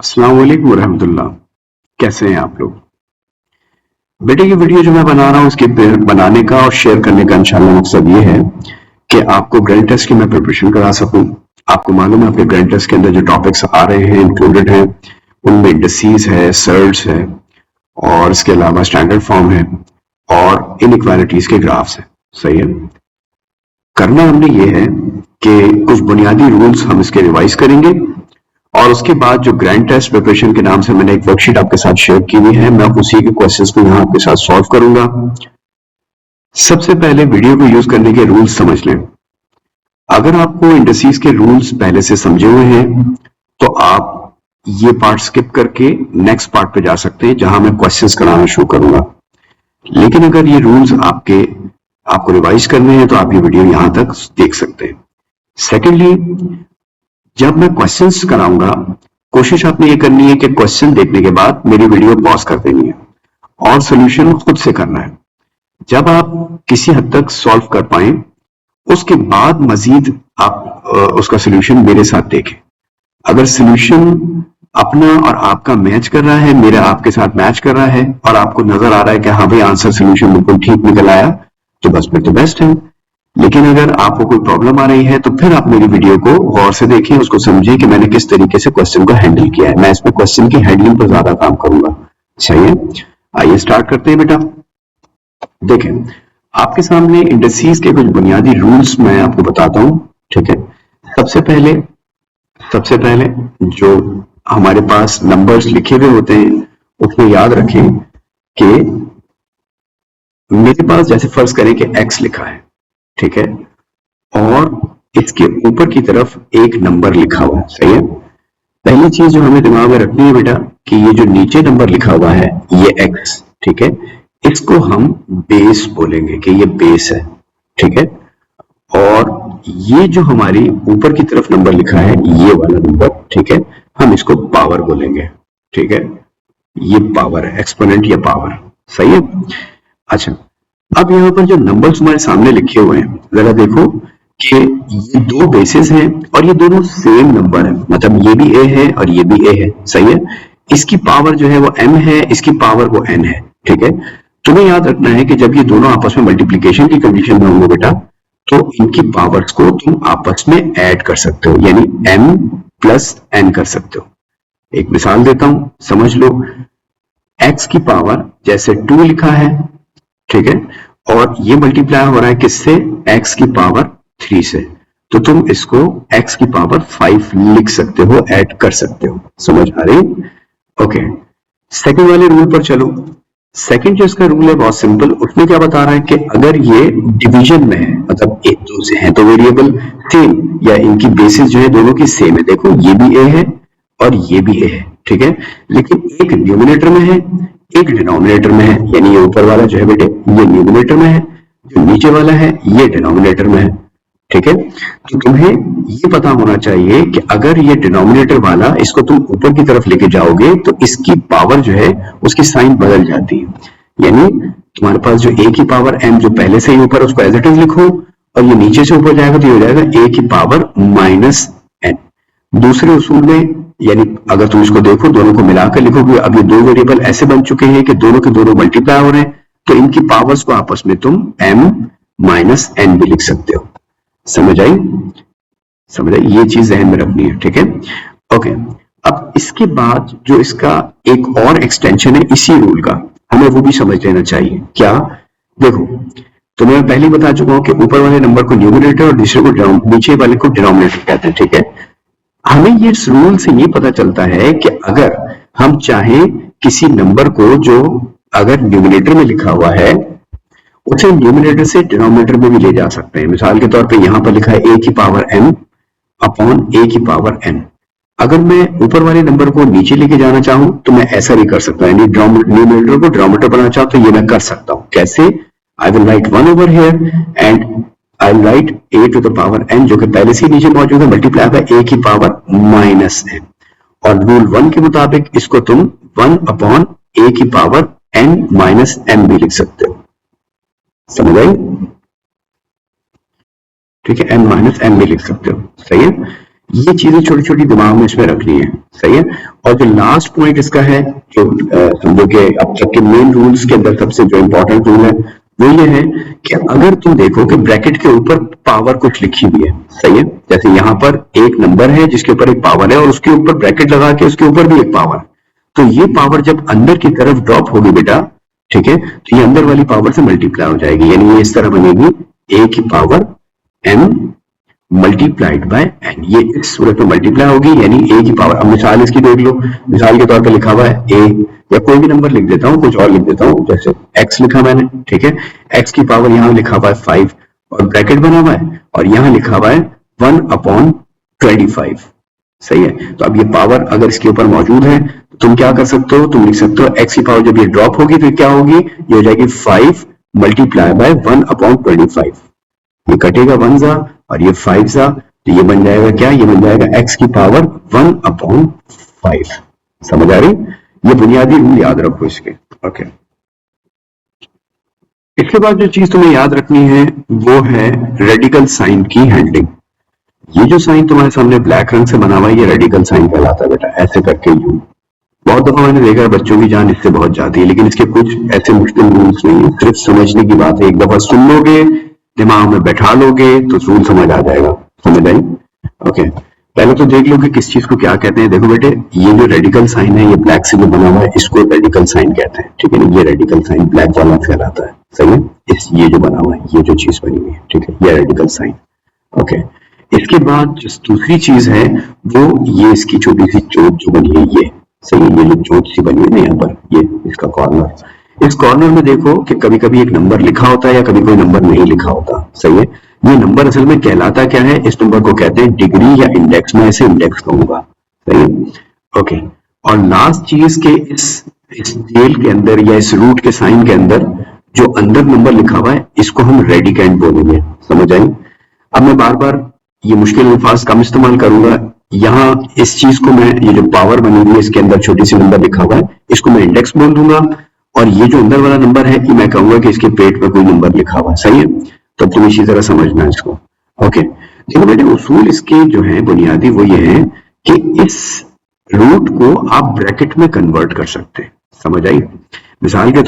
अस्सलाम वालेकुम रहमतुल्लाह। कैसे हैं आप लोग? बेटे ये वीडियो जो मैं बना रहा हूँ उसके बनाने का और शेयर करने का इंशाल्लाह मकसद ये है कि आपको ग्रैंड टेस्ट की मैं प्रिपरेशन करा सकूं। आपको मालूम है आपके ग्रैंड टेस्ट के अंदर जो टॉपिक्स आ रहे हैं इंक्लूडेड हैं, उनमें इंडिसेस है, सर्ट्स है और इसके अलावा स्टैंडर्ड फॉर्म है और इनइक्वालिटीज के ग्राफ्स है। सही है। करना हमने ये है कि कुछ बुनियादी रूल्स हम इसके रिवाइज करेंगे और उसके बाद जो ग्रैंड टेस्ट प्रिपरेशन के नाम से मैंने एक वर्कशीट आपके साथ शेयर की हुई है, मैं उसी के क्वेश्चंस को यहाँ आपके साथ सॉल्व करूंगा। सबसे पहले वीडियो को यूज करने के रूल्स समझ लें। अगर आपको इंडिसेस के रूल्स पहले से समझे हुए हैं तो आप ये पार्ट स्किप करके नेक्स्ट पार्ट पे जा सकते हैं जहां मैं क्वेश्चंस कराना शुरू करूंगा। लेकिन अगर ये रूल्स आपको रिवाइज करने हैं तो आप ये वीडियो यहां तक देख सकते हैं। सेकेंडली, जब मैं क्वेश्चंस कराऊंगा कोशिश आपने ये करनी है कि क्वेश्चन देखने के बाद मेरी वीडियो पॉज कर देनी है और सोल्यूशन खुद से करना है। जब आप किसी हद तक सॉल्व कर पाए उसके बाद मजीद आप उसका सोल्यूशन मेरे साथ देखें। अगर सोल्यूशन अपना और आपका मैच कर रहा है, मेरा आपके साथ मैच कर रहा है और आपको नजर आ रहा है कि हाँ भाई आंसर सोल्यूशन बिल्कुल ठीक निकल आया, तो बस फिर तो बेस्ट है। लेकिन अगर आपको कोई प्रॉब्लम आ रही है तो फिर आप मेरी वीडियो को गौर से देखें, उसको समझें कि मैंने किस तरीके से क्वेश्चन को हैंडल किया है। मैं इसमें क्वेश्चन की हैंडलिंग पर ज्यादा काम करूंगा। सही है, आइए स्टार्ट करते हैं बेटा। देखें, आपके सामने इंडिसेस के कुछ बुनियादी रूल्स मैं आपको बताता हूं। ठीक है, सबसे पहले जो हमारे पास नंबर्स लिखे हुए होते हैं उसमें याद रखें कि मेरे पास जैसे फर्ज करें कि x लिखा है, ठीक है, और इसके ऊपर की तरफ एक नंबर लिखा हुआ है। सही है। पहली चीज जो हमें दिमाग में रखनी है बेटा कि ये जो नीचे नंबर लिखा हुआ है ये x, ठीक है, इसको हम बेस बोलेंगे कि ये बेस है। ठीक है, और ये जो हमारी ऊपर की तरफ नंबर लिखा है ये वाला नंबर, ठीक है, हम इसको पावर बोलेंगे। ठीक है, ये पावर है, एक्सपोनेंट या पावर। सही है। अच्छा, अब यहाँ पर जो नंबर्स हमारे सामने लिखे हुए हैं जरा देखो कि ये दो बेसिस हैं और ये दोनों सेम नंबर है, मतलब ये भी a है और ये भी a है। सही है। इसकी पावर जो है वो m है, इसकी पावर वो n है। ठीक है, तुम्हें याद रखना है कि जब ये दोनों आपस में मल्टीप्लीकेशन की कंडीशन में होंगे बेटा तो इनकी पावर्स को तुम आपस में ऐड कर सकते हो, यानी m प्लस n कर सकते हो। एक मिसाल देता हूं, समझ लो। x की पावर जैसे 2 लिखा है, ठीक है, और ये मल्टीप्लाई हो रहा है किससे, x की पावर 3 से, तो तुम इसको x की पावर 5 लिख सकते हो, ऐड कर सकते हो। समझ आ रही? ओके, सेकंड वाले रूल पर चलो। सेकंड जो इसका रूल है बहुत सिंपल, उसमें क्या बता रहा है कि अगर ये डिवीजन में है, मतलब एक दो से है तो वेरिएबल सेम या इनकी बेसिस जो है दोनों की सेम है। देखो ये भी a है और ये भी a है, ठीक है, लेकिन एक न्यूमरेटर में है एक डिनोमिनेटर में है, यानी ये ऊपर वाला जो है बेटे ये न्यूमरेटर में है, जो नीचे वाला है ये डिनोमिनेटर में है। ठीक है, तो तुम्हें ये पता होना चाहिए कि अगर ये डिनोमिनेटर वाला इसको तुम ऊपर की तरफ लेके जाओगे तो इसकी पावर जो है उसकी साइन बदल जाती है। यानी तुम्हारे पास जो a की पावर m जो पहले से ही ऊपर उसको एज इट इज लिखो और ये नीचे से ऊपर जाएगा तो ये हो जाएगा a की पावर माइनस n। दूसरे उसूल में, यानी अगर तुम इसको देखो दोनों को मिलाकर लिखोगे, अब ये दो वेरिएबल ऐसे बन चुके हैं कि दोनों के दोनों मल्टीप्लाई हो रहे हैं, तो इनकी पावर्स को आपस में तुम m माइनस n भी लिख सकते हो। समझ आई? समझ आई? ये चीज ध्यान में रखनी है। ठीक है, ओके। अब इसके बाद जो इसका एक और एक्सटेंशन है इसी रूल का, हमें वो भी समझ लेना चाहिए। क्या? देखो, तो मैं पहले ही बता चुका हूं कि ऊपर वाले नंबर को न्यूमरेटर और दूसरे को नीचे वाले को डिनोमिनेटर कहते हैं। ठीक है, हमें ये इस रूल से ये पता चलता है कि अगर हम चाहें किसी नंबर को जो अगर न्यूमरेटर में लिखा हुआ है उसे न्यूमरेटर से डिनोमिनेटर में भी ले जा सकते हैं। मिसाल के तौर पे यहां पर लिखा है a की पावर m अपॉन a की पावर n। अगर मैं ऊपर वाले नंबर को नीचे लेके जाना चाहूं तो मैं ऐसा भी कर सकता हूं, यानी न्यूमरेटर को डिनोमिनेटर बनाना चाहूं तो ये मैं कर सकता हूं। कैसे? I will write 1 over here and I will write a to the power n जो कि पहले से नीचे मौजूद है, मल्टीप्लाई होगा a की पावर माइनस n, और रूल 1 के मुताबिक इसको तुम 1 अपॉन a की पावर n माइनस m भी लिख सकते हो। समझ आई? ठीक है, n माइनस m भी लिख सकते हो। सही है, ये चीजें छोटी छोटी दिमाग में इसमें रखनी है, सही है। और जो लास्ट पॉइंट इसका है, जो समझो कि अब तक के मेन रूल्स के अंदर सबसे जो इंपॉर्टेंट रूल है वो ये है कि अगर तुम देखो कि ब्रैकेट के ऊपर पावर कुछ लिखी हुई है, सही है, जैसे यहाँ पर एक नंबर है जिसके ऊपर एक पावर है और उसके ऊपर ब्रैकेट लगा के उसके ऊपर भी एक पावर, तो ये पावर जब अंदर की तरफ ड्रॉप होगी बेटा, ठीक है, तो ये अंदर वाली पावर से मल्टीप्लाई हो जाएगी, यानी ये इस तरह बनेगी a की power n multiplied by n, ये इस सूरत में मल्टीप्लाई होगी यानी ए की पावर। अब मिसाल इसकी देख लो, मिसाल के तौर पे लिखा हुआ है ए, या कोई भी नंबर लिख देता हूँ, कुछ और लिख देता हूँ, जैसे एक्स लिखा मैंने, ठीक है, एक्स की पावर यहाँ लिखा हुआ है 5 और ब्रैकेट बना हुआ है और यहाँ लिखा हुआ है 1/25, सही है। तो अब ये पावर अगर इसके ऊपर मौजूद है तो तुम क्या कर सकते हो, तुम लिख सकते हो एक्स की पावर जब ये ड्रॉप होगी तो क्या होगी, ये हो जाएगी 5 मल्टीप्लाई बाय 1/25, ये कटेगा 1 जा और ये 5 जा, तो ये बन जाएगा क्या, ये बन जाएगा x की पावर 1/5। समझ आ रही, ये बुनियादी रूल याद रखो इसके, ओके। इसके बाद जो चीज तुम्हें याद रखनी है वो है रेडिकल साइन की हैंडलिंग। ये जो साइन तुम्हारे सामने ब्लैक रंग से बना हुआ है ये रेडिकल साइन कहलाता है बेटा, ऐसे करके यू। बहुत दफा मैंने देखा है बच्चों की जान इससे बहुत जाती है, लेकिन इसके कुछ ऐसे मुश्किल रूल्स नहीं है, सिर्फ समझने की बात है, एक दफा सुन लोगे दिमाग में बैठा लोगे तो रूल समझ आ जाएगा, समझ आई, ओके। पहले तो देख लो कि किस चीज को क्या कहते हैं। देखो बेटे, ये जो रेडिकल साइन है ये ब्लैक से जो बना हुआ है इसको रेडिकल साइन कहते हैं, ठीक है ना, ये रेडिकल साइन ब्लैक वाला कहलाता है, सही है। इस ये जो बना हुआ है, ये जो चीज बनी हुई है, ठीक है, ये रेडिकल साइन, ओके। इसके बाद जो दूसरी चीज है वो ये इसकी छोटी सी चोट जो बनी है ये, सही है, ये जो चोट सी बनी है ना यहाँ पर, ये इसका कॉर्नर, इस कॉर्नर में देखो कि कभी कभी एक नंबर लिखा होता है या कभी कोई नंबर नहीं लिखा होता, सही है। ये नंबर असल में कहलाता क्या है, इस नंबर को कहते हैं डिग्री या इंडेक्स, मैं इसे इंडेक्स कहूंगा, सही है, ओके। और लास्ट चीज के इस जेल के अंदर या इस रूट के साइन के अंदर जो अंदर नंबर लिखा हुआ है इसको हम रेडिकेंड बोलेंगे, समझ आई। अब मैं बार बार ये मुश्किल अल्फाज कम इस्तेमाल करूंगा, यहाँ इस चीज को मैं, ये जो पावर बनी हुई है इसके अंदर छोटी सी नंबर लिखा हुआ है इसको मैं इंडेक्स बोल दूंगा, और ये जो अंदर वाला नंबर है मैं कहूंगा कि इसके पेट में कोई नंबर लिखा हुआ है, सही है। तो तुम इसी तरह समझना है इसको, ओके। देखो बेटे, उसूल इसके जो है बुनियादी वो ये है कि इस रूट को आप ब्रैकेट में कन्वर्ट कर सकते हैं, समझ आई। मिसाल के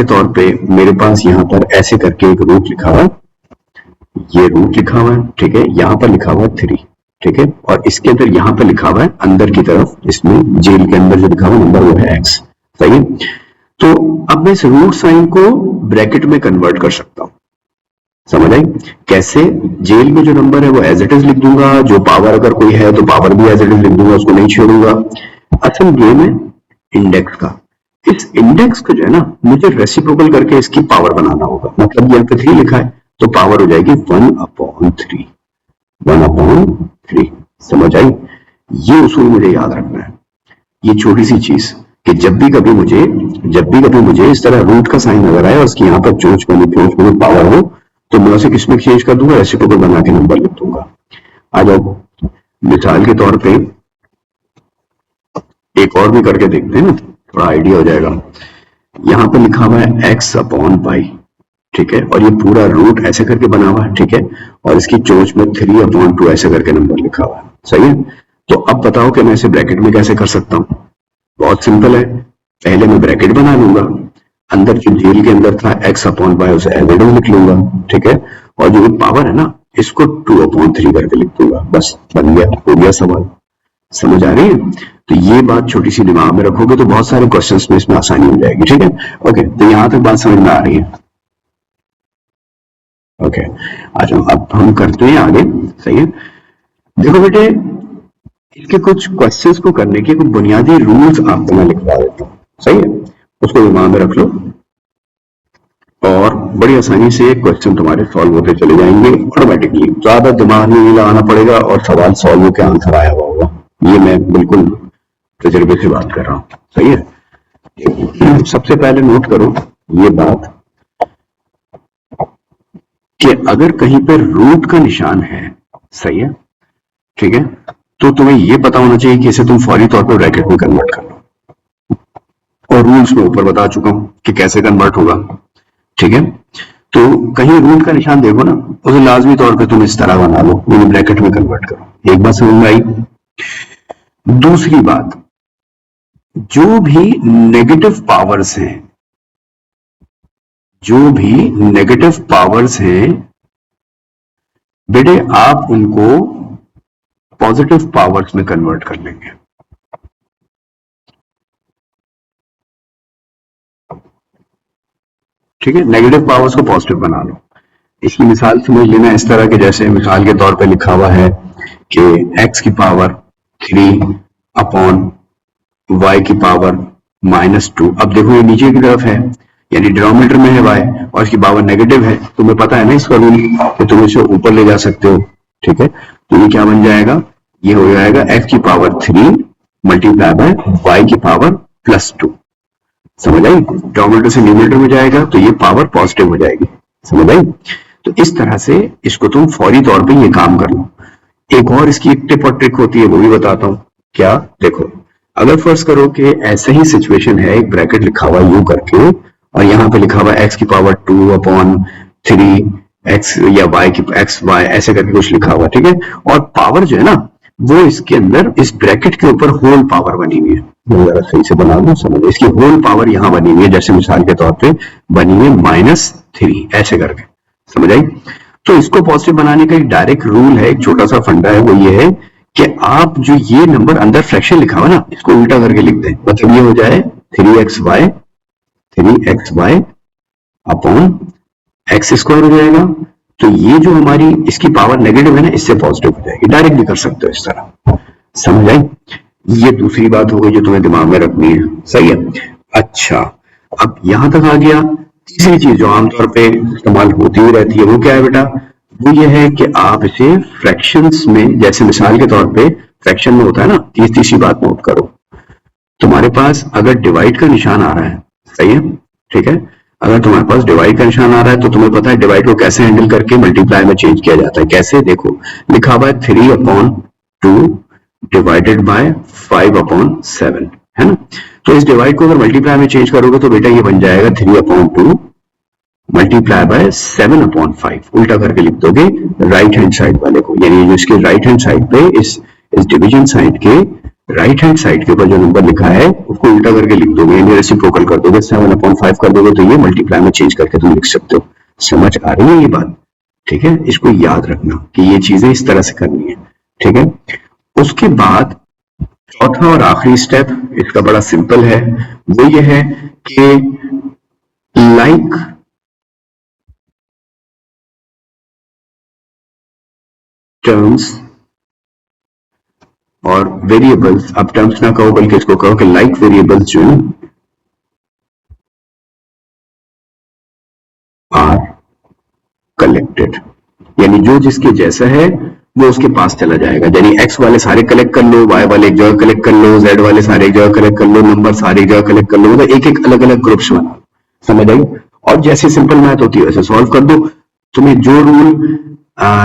तौर पे मेरे पास यहाँ पर ऐसे करके एक रूट लिखा हुआ है, ये रूट लिखा हुआ है, ठीक है, यहाँ पर लिखा हुआ है 3, ठीक है, और इसके अंदर यहाँ पर लिखा हुआ है अंदर की तरफ, इसमें जेल के अंदर जो लिखा हुआ नंबर वो है x, सही है। तो अब मैं इस रूट साइन को ब्रैकेट में कन्वर्ट कर सकता हूं, समझ आई कैसे। जेल में जो नंबर है वो एज इट इज लिख दूंगा, जो पावर अगर कोई है तो पावर भी एज इट इज लिख दूंगा, उसको नहीं छेड़ूंगा। असल गेम है इंडेक्स का, इस इंडेक्स को जो है ना मुझे रेसिप्रोकल करके इसकी पावर बनाना होगा, मतलब यहाँ पे 3 लिखा है तो पावर हो जाएगी 1/3, 1/3, समझ आई। ये उसूल मुझे याद रखना है, ये छोटी सी चीज कि जब भी कभी मुझे इस तरह रूट का साइन नजर आए और उसकी यहाँ पर चोंच वाली पावर हो तो मैं उसे किसमें चेंज कर दूंगा, रेसिप्रोकल बना के नंबर लिख दूंगा। आ जाओ मिसाल के तौर पे एक और भी करके देखते हैं ना, थोड़ा आइडिया हो जाएगा। यहाँ पर लिखा हुआ है x/पाई, ठीक है, और ये पूरा रूट ऐसे करके बना हुआ है, ठीक है, और इसकी चोंच में 3/2 ऐसे करके नंबर लिखा हुआ है, सही है। तो अब बताओ कि मैं इसे ब्रैकेट में कैसे कर सकता हूँ। बहुत सिंपल है, पहले मैं ब्रैकेट बना लूंगा, अंदर जो जेल के अंदर था x/y उसे एज इट इज लिख लूंगा, ठीक है, और जो पावर है ना इसको 2/3 करके लिख दूंगा, बस बन गया, हो गया सवाल। समझ आ रही है। तो ये बात छोटी सी दिमाग में रखोगे तो बहुत सारे क्वेश्चंस में इसमें आसानी हो जाएगी, ठीक है, ओके। तो यहां तक बात समझ में आ रही है, ओके। अच्छा अब हम करते हैं आगे, सही है। देखो बेटे, इसके कुछ क्वेश्चंस को करने के कुछ बुनियादी रूल्स आपको मैं लिखवा देता हूँ, सही है, उसको दिमाग में रख लो और बड़ी आसानी से क्वेश्चन तुम्हारे सॉल्व होते चले जाएंगे ऑटोमेटिकली, ज्यादा दिमाग नहीं लगाना पड़ेगा और सवाल सॉल्व होकर आंसर आया हुआ होगा। ये मैं बिल्कुल तजुर्बे से बात कर रहा हूँ, सही है। सबसे पहले नोट करो ये बात कि अगर कहीं पर रूट का निशान है, सही है, ठीक है, तो तुम्हें यह पता होना चाहिए कि इसे तुम फौरी तौर पर ब्रैकेट में कन्वर्ट कर लो, और रूल्स में ऊपर बता चुका हूं कि कैसे कन्वर्ट होगा, ठीक है। तो कहीं रूट का निशान देखो ना, उसे लाजमी तौर पे तुम इस तरह बना लो, यानी ब्रैकेट में कन्वर्ट करो। एक बात समझ में आई। दूसरी बात, जो भी नेगेटिव पावर्स हैं, जो भी नेगेटिव पावर्स हैं बेटे, आप उनको पॉजिटिव पावर्स में कन्वर्ट कर लेंगे। ठीक है, नेगेटिव पावर्स को पॉजिटिव बना लो। इसकी मिसाल समझ लेना इस तरह के, जैसे मिसाल के तौर पे लिखा हुआ है कि x की पावर 3 अपॉन y की पावर -2। अब देखो ये नीचे की तरफ है, यानी डिनोमिनेटर में है y और इसकी पावर नेगेटिव है। तुम्हें पता है ना इसका रूल कि तुम इसे ऊपर ले जा सकते हो। ठीक है, तो ये क्या बन जाएगा, ये हो जाएगा x की पावर 3 मल्टीप्लाई बाय y की पावर +2। समझ आई? डिनोमिनेटर से न्यूमरेटर में जाएगा तो ये पावर पॉजिटिव हो जाएगी। समझ आई? तो इस तरह से इसको तुम फौरी तौर पे ये काम कर लो। एक और इसकी एक टिप और ट्रिक होती है, वो भी बताता हूं। क्या? देखो, अगर फर्ज करो कि ऐसा ही सिचुएशन है, एक ब्रैकेट लिखा हुआ यू करके और यहाँ पे लिखा हुआ x की पावर 2 अपॉन 3 x या y की x y ऐसे करके कुछ लिखा हुआ। ठीक है, और पावर जो है ना वो इसके अंदर इस ब्रैकेट के ऊपर होल पावर बनी हुई है। जरा सही से बना दो, समझो, इसकी होल पावर यहाँ बनी हुई है, जैसे मिसाल के तौर पे बनी हुई -3 ऐसे करके। समझ आई? तो इसको पॉजिटिव बनाने का एक डायरेक्ट रूल है, एक छोटा सा फंडा है, वो ये है कि आप जो ये नंबर अंदर फ्रैक्शन लिखा हुआ ना, इसको उल्टा करके लिख दें। मतलब ये हो जाए 3xy अपॉन एक्स स्क्वायर हो जाएगा। तो ये जो हमारी इसकी पावर नेगेटिव है ना, इससे पॉजिटिव हो जाएगी। डायरेक्ट भी कर सकते हो इस तरह। समझ आई? ये दूसरी बात हो गई जो तुम्हें दिमाग में रखनी है। सही है? अच्छा, अब यहां तक आ गया। तीसरी चीज जो आमतौर पे इस्तेमाल होती हुई रहती है वो क्या है बेटा, वो ये है कि आप इसे फ्रैक्शंस में, जैसे मिसाल के तौर पे फ्रैक्शन में होता है ना, तीसरी बात नोट करो। तुम्हारे पास अगर डिवाइड का निशान आ रहा है, सही है, ठीक है, अगर तुम्हारे पास डिवाइड का निशान आ रहा है तो तुम्हें पता है डिवाइड को कैसे हैंडल करके मल्टीप्लाई में चेंज किया जाता है। कैसे? देखो, लिखा हुआ है 3/2 डिवाइडेड बाय 5/7, है ना। तो इस डिवाइड को अगर मल्टीप्लाई में चेंज करोगे तो बेटा ये बन जाएगा 3/2 मल्टीप्लाई बाय 7/5। उल्टा करके लिख दोगे राइट हैंड साइड वाले को, यानी जो इसके राइट हैंड साइड पे इस डिवीजन साइड के राइट हैंड साइड के ऊपर जो नंबर लिखा है उसको उल्टा करके लिख दोगे, यानी रेसिप्रोकल कर दोगे, 7/5 कर दोगे तो ये मल्टीप्लाई में चेंज करके तुम लिख सकते हो। समझ आ रही है ये बात? ठीक है, इसको याद रखना कि ये चीजें इस तरह से करनी है। ठीक है, उसके बाद चौथा और आखिरी स्टेप इसका बड़ा सिंपल है, वो ये है कि लाइक टर्म्स और वेरिएबल्स, अब टर्म्स ना कहो बल्कि इसको कहो कि लाइक वेरिएबल्स जो है आर कलेक्टेड, यानी जो जिसके जैसा है वो उसके पास चला जाएगा। यानी एक्स वाले सारे कलेक्ट कर लो, वाई वाले एक जगह कलेक्ट कर लो, जेड वाले सारे एक जगह कलेक्ट कर लो, नंबर सारे एक जगह कलेक्ट कर लो, मतलब एक एक अलग अलग ग्रुप्स बना। समझ आई? और जैसे सिंपल मैथ होती है वैसे सॉल्व कर दो। तुम्हें जो रूल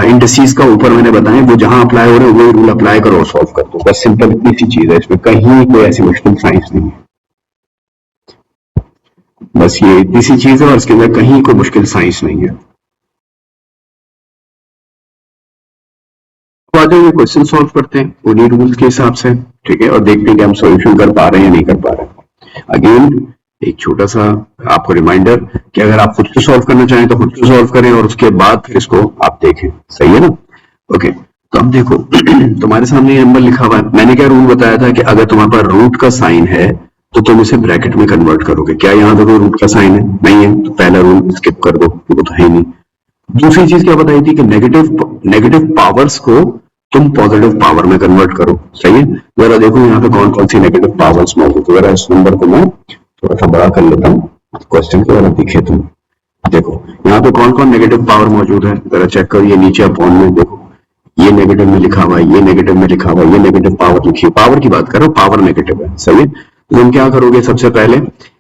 इंडिसेस का ऊपर मैंने बताया वो जहां अप्लाई हो रहे हैं वही रूल अप्लाई करो और सॉल्व कर दो। बस सिंपल इतनी सी चीज है, इसमें कहीं कोई ऐसी मुश्किल साइंस नहीं है। बस ये इतनी सी चीज है और इसके अंदर कहीं कोई मुश्किल साइंस नहीं है। तो आज ये क्वेश्चन सॉल्व करते हैं उन्हीं रूल के हिसाब से। ठीक है, और देखते हैं कि हम सॉल्यूशन कर पा रहे हैं या नहीं कर पा रहे हैं। अगेन एक छोटा सा आपको रिमाइंडर कि अगर आप खुद से सॉल्व करना चाहें तो खुद से सॉल्व करें और उसके बाद फिर इसको आप देखें। सही है ना? ओके, तो अब देखो तुम्हारे सामने ये नंबर लिखा हुआ है। मैंने क्या रूल बताया था कि अगर तुम्हारे पास रूट का साइन है तो तुम इसे ब्रैकेट में कन्वर्ट करोगे। क्या यहाँ पे कोई रूट का साइन है? नहीं है, तो पहला रूल स्किप कर दो, वो तो है नहीं। दूसरी चीज क्या बताई थी कि नेगेटिव पावर्स को तुम पॉजिटिव पावर में कन्वर्ट करो। सही है? जरा देखो यहाँ पे कौन कौन सी नेगेटिव पावर्स मौजूद है। जरा इस नंबर को मैं थोड़ा सा बड़ा कर लेता हूँ, क्वेश्चन को जरा दिखे तुम। देखो यहाँ पे कौन कौन नेगेटिव पावर मौजूद है, जरा चेक करो। ये नीचे अपॉन में देखो, ये नेगेटिव में लिखा हुआ है, ये नेगेटिव में लिखा हुआ है, ये नेगेटिव पावर लिखी है। पावर की बात करो, पावर नेगेटिव है। सही है? तो तुम क्या करोगे, सबसे पहले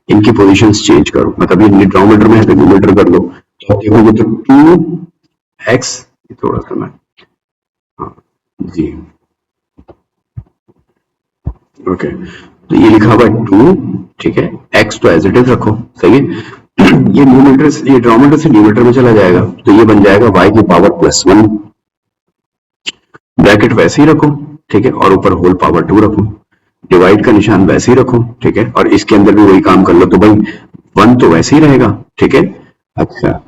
इनकी पोजीशंस चेंज करो। मतलब ये डिनोमिनेटर में है तो न्यूमरेटर कर लो। तो देखो ये तो 2x, थोड़ा सा मैं, हाँ जी, ओके, तो ये लिखा हुआ है 2, ठीक है, x तो एज इट इज रखो। सही है? ये न्यूमरेटर से, ये डिनोमिनेटर से न्यूमरेटर में चला जाएगा, तो ये बन जाएगा y की पावर +1, ब्रैकेट वैसे ही रखो, ठीक है, और ऊपर होल पावर 2 रखो, डिवाइड का निशान वैसे ही रखो, ठीक है, और इसके अंदर भी वही काम कर लो, तो भाई 1 तो वैसे ही रहेगा, ठीक है। अच्छा,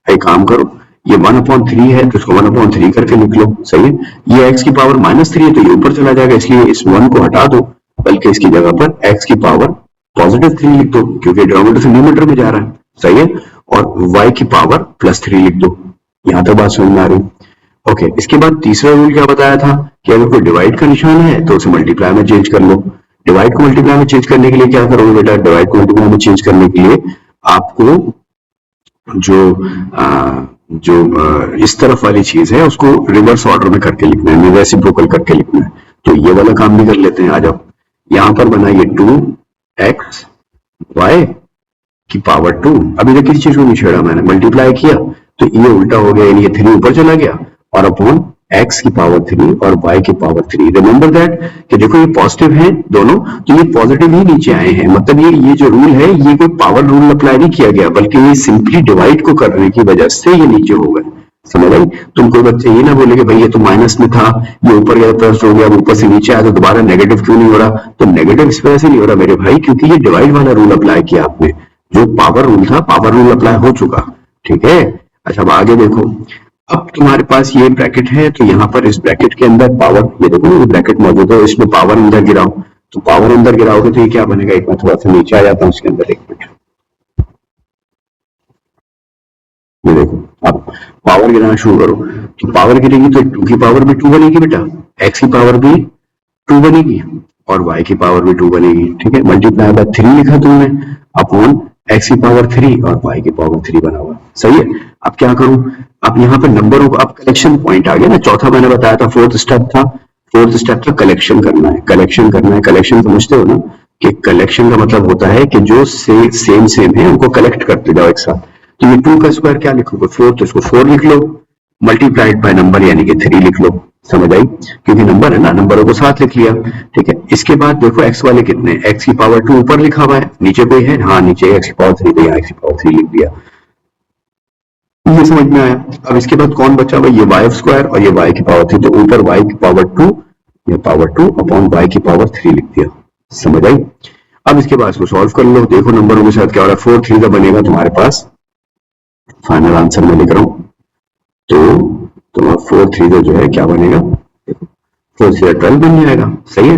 एक काम करो, ये 1/3 है तो इसको 1/3 करके लिख लो, सही है। ये x की पावर -3 है तो ये ऊपर चला जाएगा, इसलिए इस 1 को हटा दो, बल्कि इसकी जगह पर x की पावर +3 लिख दो, क्योंकि डिनोमिनेटर से न्यूमरेटर में जा रहा है, सही है, और y की पावर +3 लिख दो। यहां तक बात समझ में आ रही? ओके, इसके बाद तीसरा रूल क्या बताया था कि अगर कोई डिवाइड का निशान है तो उसे मल्टीप्लाई में चेंज कर लो। डिवाइड को मल्टीप्लाई में चेंज करने के लिए क्या करोगे बेटा? डिवाइड को मल्टीप्लाई में चेंज करने के लिए आपको इस तरफ वाली चीज है उसको रिवर्स ऑर्डर में करके लिखना है, रेसिप्रोकल करके लिखना है। तो ये वाला काम भी कर लेते हैं, आ जाओ। यहां पर बना ये 2x y की पावर 2, अभी तक किसी चीज को नहीं छेड़ा मैंने, मल्टीप्लाई किया तो ये उल्टा हो गया, यानी ये 3 ऊपर चला गया, और अपॉन x की पावर 3 और y की पावर 3। रिमेंबर दैट कि देखो ये पॉजिटिव है दोनों, तो ये पॉजिटिव ही नीचे आए हैं, मतलब ये जो रूल है ये कोई पावर रूल अप्लाई नहीं किया गया, बल्कि ये सिंपली डिवाइड को करने की वजह से ये नीचे हो गए। समझ आई? तुम कोई बच्चे ये ना बोले कि भाई ये तो माइनस में था, ये ऊपर गया प्लस हो गया, ऊपर से नीचे आया तो दोबारा नेगेटिव क्यों नहीं हो रहा? तो नेगेटिव इस वजह से नहीं हो रहा मेरे भाई, क्योंकि ये डिवाइड वाला रूल अप्लाई किया आपने, जो पावर रूल था, पावर रूल अप्लाई हो चुका, ठीक है। अच्छा, अब आगे देखो, अब तुम्हारे पास ये ब्रैकेट है, तो यहाँ पर इस ब्रैकेट के अंदर पावर, ये देखो ये ब्रैकेट मौजूद है, इसमें पावर अंदर गिराओ, तो पावर अंदर गिराओगे तो ये क्या बनेगा? एक मैं थोड़ा सा नीचे आ जाता हूँ इसके अंदर, एक मिनट, ये देखो, अब पावर गिराना शुरू करो, तो पावर गिरेगी तो 2 की पावर भी 2 बनेगी बेटा, x की पावर भी 2 बनेगी, और y की पावर भी 2 बनेगी, ठीक है। मल्टीप्लाई बाय 3 लिखा तुमने, अपॉन x की पावर 3 और y की पावर 3 बना हुआ, सही है। अब क्या करूं? अब यहाँ पे नंबरों को, अब कलेक्शन पॉइंट आ गया ना, चौथा मैंने बताया था, फोर्थ स्टेप था कलेक्शन करना है, कलेक्शन करना है। कलेक्शन समझते हो ना, कि कलेक्शन का मतलब होता है कि जो सेम है उनको कलेक्ट करते जाओ एक साथ। तो ये 2 का स्क्वायर क्या लिखोगे? 4, तो इसको 4 लिख लो, मल्टीप्लाइड बाय नंबर यानी कि 3 लिख लो, समझ आई? क्योंकि नंबर है ना, नंबरों को साथ लिख लिया, ठीक है। इसके बाद देखो x वाले कितने, x की पावर 2 ऊपर लिखा हुआ है, नीचे कोई है? हाँ, नीचे x की पावर 3, तो यहाँ x की पावर 3 लिख दिया, ये समझ में आया। अब इसके बाद कौन बचा हुआ? ये y स्क्वायर और ये y की पावर 3, तो ऊपर y की पावर 2, ये पावर 2 अपॉन y की पावर 3 लिख दिया, समझ आई? अब इसके बाद इसको सॉल्व कर लो, देखो नंबरों के साथ क्या हो रहा है। 4 3 का बनेगा तुम्हारे पास, फाइनल आंसर में लिख रहा हूं, तो तुम्हारा 4 3 का जो है क्या बनेगा? 4 से 12 बन जाएगा, सही है।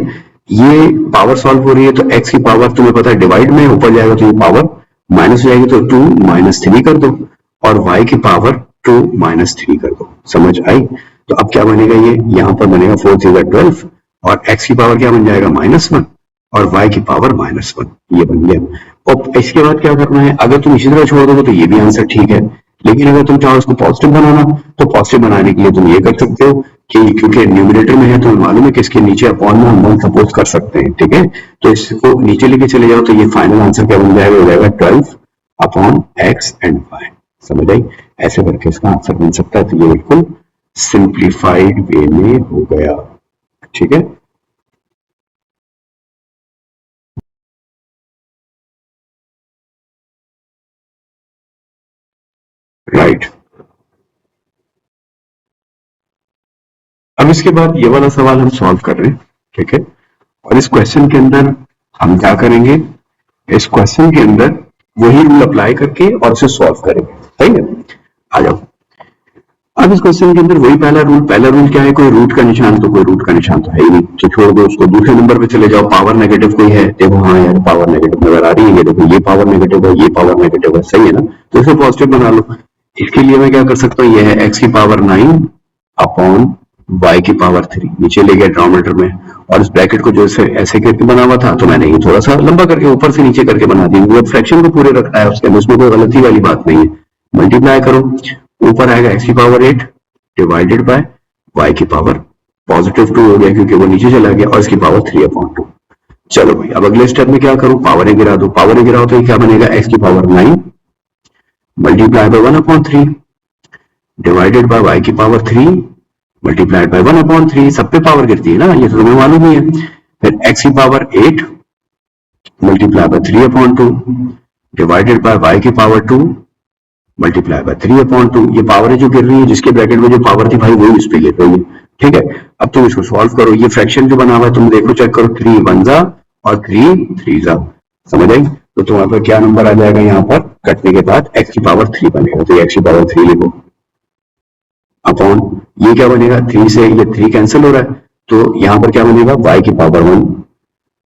ये पावर सॉल्व हो रही है, तो x की पावर तुम्हें पता है डिवाइड में ऊपर जाएगा तो ये पावर माइनस हो जाएगी, तो 2 -3 कर दो, और y की पावर 2 -3 कर दो, समझ आई? तो अब क्या बनेगा? ये यहाँ पर बनेगा 4 3 12, और x की पावर क्या बन जाएगा? -1, और y की पावर -1, ये बन गया। और इसके बाद क्या करना है? अगर तुम इसी तरह छोड़ दोगे तो ये भी आंसर ठीक है, लेकिन अगर तुम चाहो इसको पॉजिटिव बनाना, तो पॉजिटिव बनाने के लिए तुम ये कर सकते हो कि क्योंकि न्यूमरेटर में है तो मालूम है कि इसके नीचे अपॉन में हम 1 सपोज कर सकते हैं, ठीक है। तो इसको नीचे लेके चले जाओ, तो ये फाइनल आंसर क्या बन जाएगा? हो जाएगा 12 अपॉन x एंड y, समझ आई? ऐसे करके इसका आंसर बन सकता है। तो ये बिल्कुल सिंप्लीफाइड वे में हो गया, ठीक है। राइट, अब इसके बाद ये वाला सवाल हम सॉल्व कर रहे हैं, ठीक है। और इस क्वेश्चन के अंदर हम क्या करेंगे? इस क्वेश्चन के अंदर वही रूल अप्लाई करके और इसे सॉल्व करेंगे, सही है। आ जाओ, अब इस क्वेश्चन के अंदर वही पहला रूल क्या है? कोई रूट का निशान, तो कोई रूट का निशान तो है ही नहीं, तो छोड़ दो उसको। दूसरे नंबर पे चले जाओ, पावर नेगेटिव कोई है? देखो, हाँ यार पावर नेगेटिव नजर आ रही है, ये देखो, ये पावर नेगेटिव है, ये पावर नेगेटिव है, सही है ना, तो इसे पॉजिटिव बना लो। इसके लिए मैं क्या कर सकता हूँ? ये है x की पावर 9 अपॉन y की पावर 3, नीचे ले गया डिनोमिनेटर में, और इस ब्रैकेट को जो ऐसे करके बना हुआ था, तो मैंने ये थोड़ा सा लंबा करके ऊपर से नीचे करके बना दी, वो फ्रैक्शन को पूरे रखना है उसके अंदर, उसमें कोई गलती वाली बात नहीं है। मल्टीप्लाई करो, ऊपर आएगा x की पावर 8 डिवाइडेड बाय y की पावर पॉजिटिव 2 हो गया क्योंकि वो नीचे चला गया, और इसकी पावर 3/2। चलो भाई, अब अगले स्टेप में क्या करूं? पावर गिरा दो, पावर गिराओ तो ये क्या बनेगा? x की power 9 multiply by 1/3 divided by y की पावर 3 मल्टीप्लाइड बाय 1/3, सब पे पावर गिरती है ना, ये तो तुम्हें मालूम ही है। फिर x की power 8 multiply by 3/2 divided by y की पावर 2 मल्टीप्लाई बाय 3/2। ये पावर है जो गिर रही है, जिसके ब्रैकेट में जो पावर थी भाई वही उस पर गिर रही है, ठीक है। अब तुम इसको सॉल्व करो, ये फ्रैक्शन जो बना हुआ है तुम देखो, चेक करो, 3 1 जा और 3 3 जा, समझ आई। तो तुम्हारे पास क्या नंबर आ जाएगा, यहाँ पर कटने के बाद x की पावर 3 बनेगा, तो x की पावर 3 लिखो अपॉन ये क्या बनेगा, 3 से ये 3 कैंसिल हो रहा है, तो यहाँ पर क्या बनेगा, y की पावर 1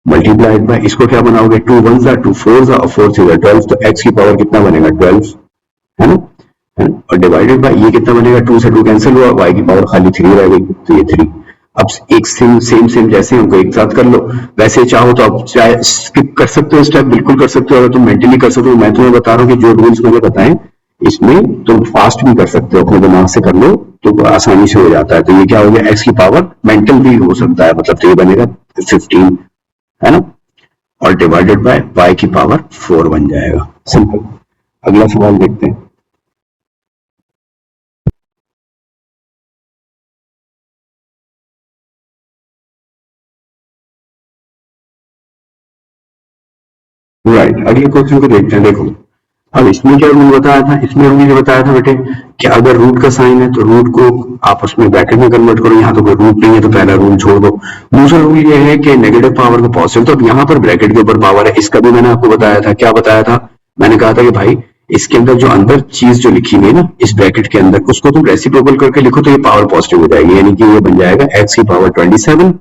मल्टीप्लाइड बाय, इसको क्या बनाओगे, 2 1 जा 2 4 जा और 4 3 जा 12, तो x की पावर कितना बनेगा 12, है ना, और डिवाइडेड बाय ये कितना बनेगा, 2 से 2 कैंसिल हुआ, y की पावर खाली 3 रह गई, तो ये 3। अब एक सेम जैसे हमको एक साथ कर लो, वैसे चाहो तो आप चाहे स्किप कर सकते हो स्टेप, बिल्कुल कर सकते हो, अगर तुम मेंटली कर सकते हो। मैं तुम्हें बता रहा हूँ कि जो रूल्स मैंने बताए इसमें तुम फास्ट भी कर सकते हो, अपने दिमाग से कर लो तो आसानी से हो जाता है। तो ये क्या हो गया, x की पावर मेंटल भी हो सकता है, मतलब तो ये बनेगा 15, है ना, और डिवाइडेड बाय y की पावर 4 बन जाएगा, सिंपल। अगला सवाल देखते हैं। राइट, अगले क्वेश्चन को देखते हैं। देखो अब इसमें क्या रूल बताया था, इसमें रूल ये बताया था बेटे कि अगर रूट का साइन है तो रूट को आप उसमें ब्रैकेट में कन्वर्ट करो, यहाँ तो कोई रूट नहीं है तो पहला रूल छोड़ दो। दूसरा रूल ये है कि नेगेटिव पावर को पॉजिटिव, तो अब यहाँ पर ब्रैकेट के ऊपर पावर है, इसका भी मैंने आपको बताया था। क्या बताया था, मैंने कहा था कि भाई इसके अंदर जो अंदर चीज जो लिखी हुई है ना इस ब्रैकेट के अंदर, उसको तुम रेसिप्रोकल करके लिखो तो ये पावर पॉजिटिव हो जाएगी, यानी कि ये बन जाएगा x की पावर 27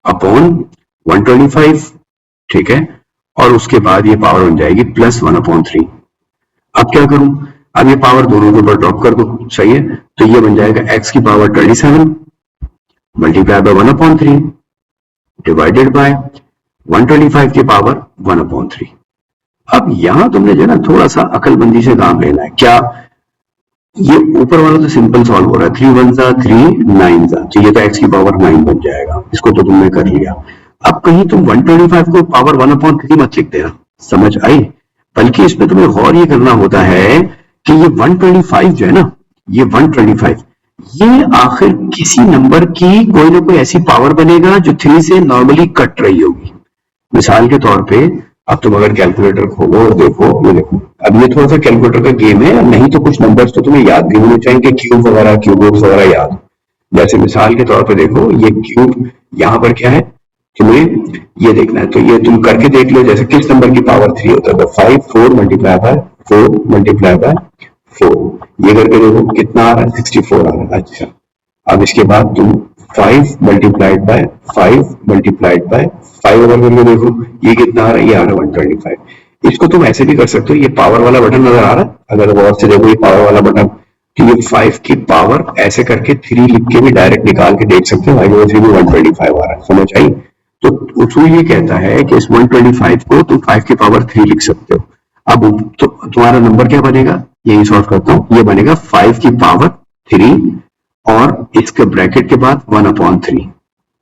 अपॉन 125, ठीक है, और उसके बाद ये पावर बन जाएगी +1/3। अब क्या करूं, अब ये पावर दोनों के ऊपर ड्रॉप कर दो, सही है, तो ये बन जाएगा x की power 27 multiply by 1/3 divided by 125 की पावर 1/3। अब यहां तुमने जो है ना थोड़ा सा अकलमंदी से काम लेना है। क्या, ये ऊपर वाला तो सिंपल सॉल्व हो रहा है, 3 1 जा 3 9 जा, तो ये तो x की पावर 9 बन जाएगा, इसको तो तुमने कर लिया। अब कहीं तुम 125 को पावर 1/3 मत लिख देना, समझ आई, बल्कि इसमें तुम्हें गौर ये करना होता है कि ये 125 जो है ना, ये 125 ये आखिर किसी नंबर की कोई ना कोई ऐसी पावर बनेगा जो 3 से नॉर्मली कट रही होगी। मिसाल के तौर पे अब तुम अगर कैलकुलेटर खोलो और देखो, ये देखो, अब ये थोड़ा सा कैलकुलेटर का गेम है, नहीं तो कुछ नंबर्स तो तुम्हें याद भी होने चाहिए कि क्यूब वगैरह क्यूब रूट्स वगैरह याद। जैसे मिसाल के तौर पे देखो, ये क्यूब यहाँ पर क्या है, तुम्हें ये देखना है, तो ये तुम करके देख लो, जैसे किस नंबर की पावर 3 होता है, 5 4 मल्टीप्लाई बाय 4 मल्टीप्लाई बाय 4, ये करके देखो कितना आ रहा है, 64 आ रहा है। अच्छा, अब इसके बाद तुम 5 मल्टीप्लाइड बाय 5 मल्टीप्लाइड बाय 5 अगर करके देखो ये कितना आ रहा है, ये आ रहा है 125। इसको तुम ऐसे भी कर सकते हो, ये पावर वाला बटन नजर आ रहा है, अगर गौर से देखो ये पावर वाला बटन, तो ये 5 की पावर ऐसे करके 3 लिख के भी डायरेक्ट निकाल के देख सकते हो, 125 आ रहा है, समझ आई। तो उसूल ये कहता है कि इस 125 को तुम 5 की पावर 3 लिख सकते हो। अब तो तुम्हारा नंबर क्या बनेगा, यही सॉल्व करता हूं, ये बनेगा 5 की पावर 3 और इसके ब्रैकेट के बाद 1/3,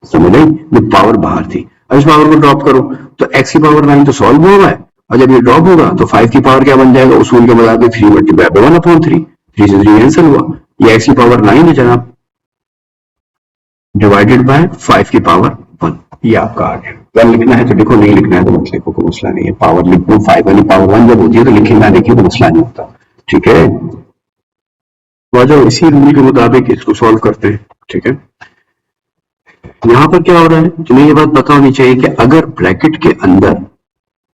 समझ आई, ये पावर बाहर थी। अब इस पावर को ड्रॉप करो तो x की पावर 9 तो सॉल्व हुआ है, और जब ये ड्रॉप होगा तो 5 की पावर क्या बन जाएगा, उसूल के मुताबिक 3 मल्टीप्लाई बाय 1/3, 3 से 3 कैंसिल हुआ, ये x की पावर 9 है जनाब, डिवाइडेड बाय 5 की पावर 1, ये आपका आ गया। वन लिखना है तो लिखो, नहीं लिखना है तो मत लिखो, कोई मसला नहीं है। पावर लिख दो, 5 वाली पावर 1 जब होती है तो लिखे ना लिखे तो मसला नहीं होता, ठीक है। तो आ जाओ इसी रूल के मुताबिक इसको सॉल्व करते हैं, ठीक है। यहां पर क्या हो रहा है, तुम्हें ये बात पता होनी चाहिए कि अगर ब्रैकेट के अंदर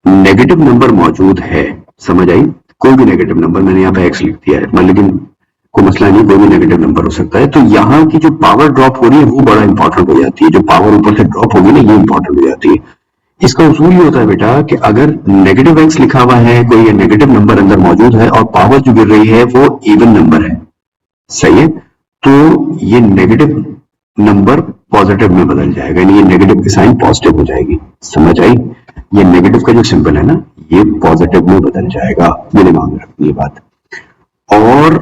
नेगेटिव नंबर मौजूद है, समझ आई, कोई भी नेगेटिव नंबर, मैंने यहाँ पे x लिख दिया है, लेकिन कोई मसला नहीं, कोई भी नेगेटिव नंबर हो सकता है, तो यहाँ की जो पावर ड्रॉप हो रही है वो बड़ा इंपॉर्टेंट हो जाती है, जो पावर ऊपर से ड्रॉप होगी ना ये इंपॉर्टेंट हो जाती है। इसका उसूल ये होता है बेटा कि अगर नेगेटिव x लिखा हुआ है, कोई नेगेटिव नंबर अंदर मौजूद है और पावर जो गिर रही है वो इवन नंबर है, सही है, तो ये नेगेटिव नंबर पॉजिटिव में बदल जाएगा, यानी ये नेगेटिव की साइन पॉजिटिव हो जाएगी, समझ आई। ये नेगेटिव का जो सिंबल है ना ये पॉजिटिव में बदल जाएगा, ये दिमाग में रखनी ये बात। और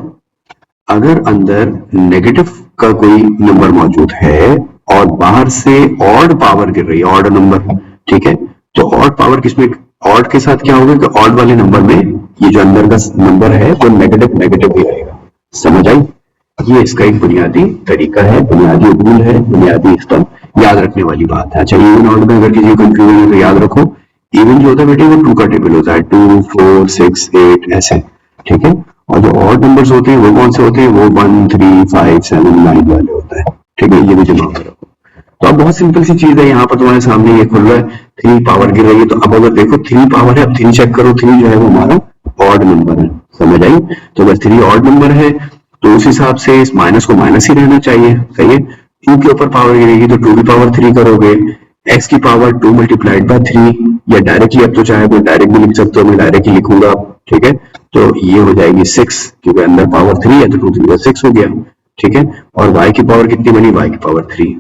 अगर अंदर नेगेटिव का कोई नंबर मौजूद है और बाहर से ऑड पावर गिर रही है, ऑड नंबर, ठीक है, तो ऑड पावर किसमें, ऑड के साथ क्या होगा कि ऑड वाले नंबर में ये जो अंदर का नंबर है वो नेगेटिव नेगेटिव ही रहेगा, समझ आई। ये इसका एक बुनियादी तरीका है, बुनियादी रूल है, बुनियादी इसका याद रखने वाली बात है। अच्छा, इवन ऑड में अगर किसी कंफ्यूजन है तो याद रखो इवन जो होता है बेटे वो 2 का टेबल होता है, 2 4 6 8 ऐसे, ठीक है। और जो ऑड नंबर्स होते हैं वो कौन से होते हैं, वो 1 3 5 7 9 वाले होते हैं, ठीक है। ये भी दिमाग में रखो। तो अब बहुत सिंपल सी चीज है, यहाँ पर तुम्हारे सामने ये खुल रहा है, 3 पावर गिर रही है, तो अब अगर देखो 3 पावर है, अब 3 चेक करो, 3 जो है वो हमारा ऑड नंबर है, समझ आई। तो अगर 3 ऑड नंबर है तो उस हिसाब से इस माइनस को माइनस ही रहना चाहिए, सही है। 2 के ऊपर पावर गिरेगी तो 2 की पावर 3 करोगे, x की पावर 2 मल्टीप्लाइड बाय 3, या डायरेक्टली अब तो चाहे तो डायरेक्ट भी लिख सकते हो, मैं डायरेक्टली लिखूंगा, ठीक है। तो ये हो जाएगी 6, क्योंकि अंदर पावर 3 है तो 2 3 6 हो गया, ठीक है। और y की पावर कितनी बनी, y की पावर 3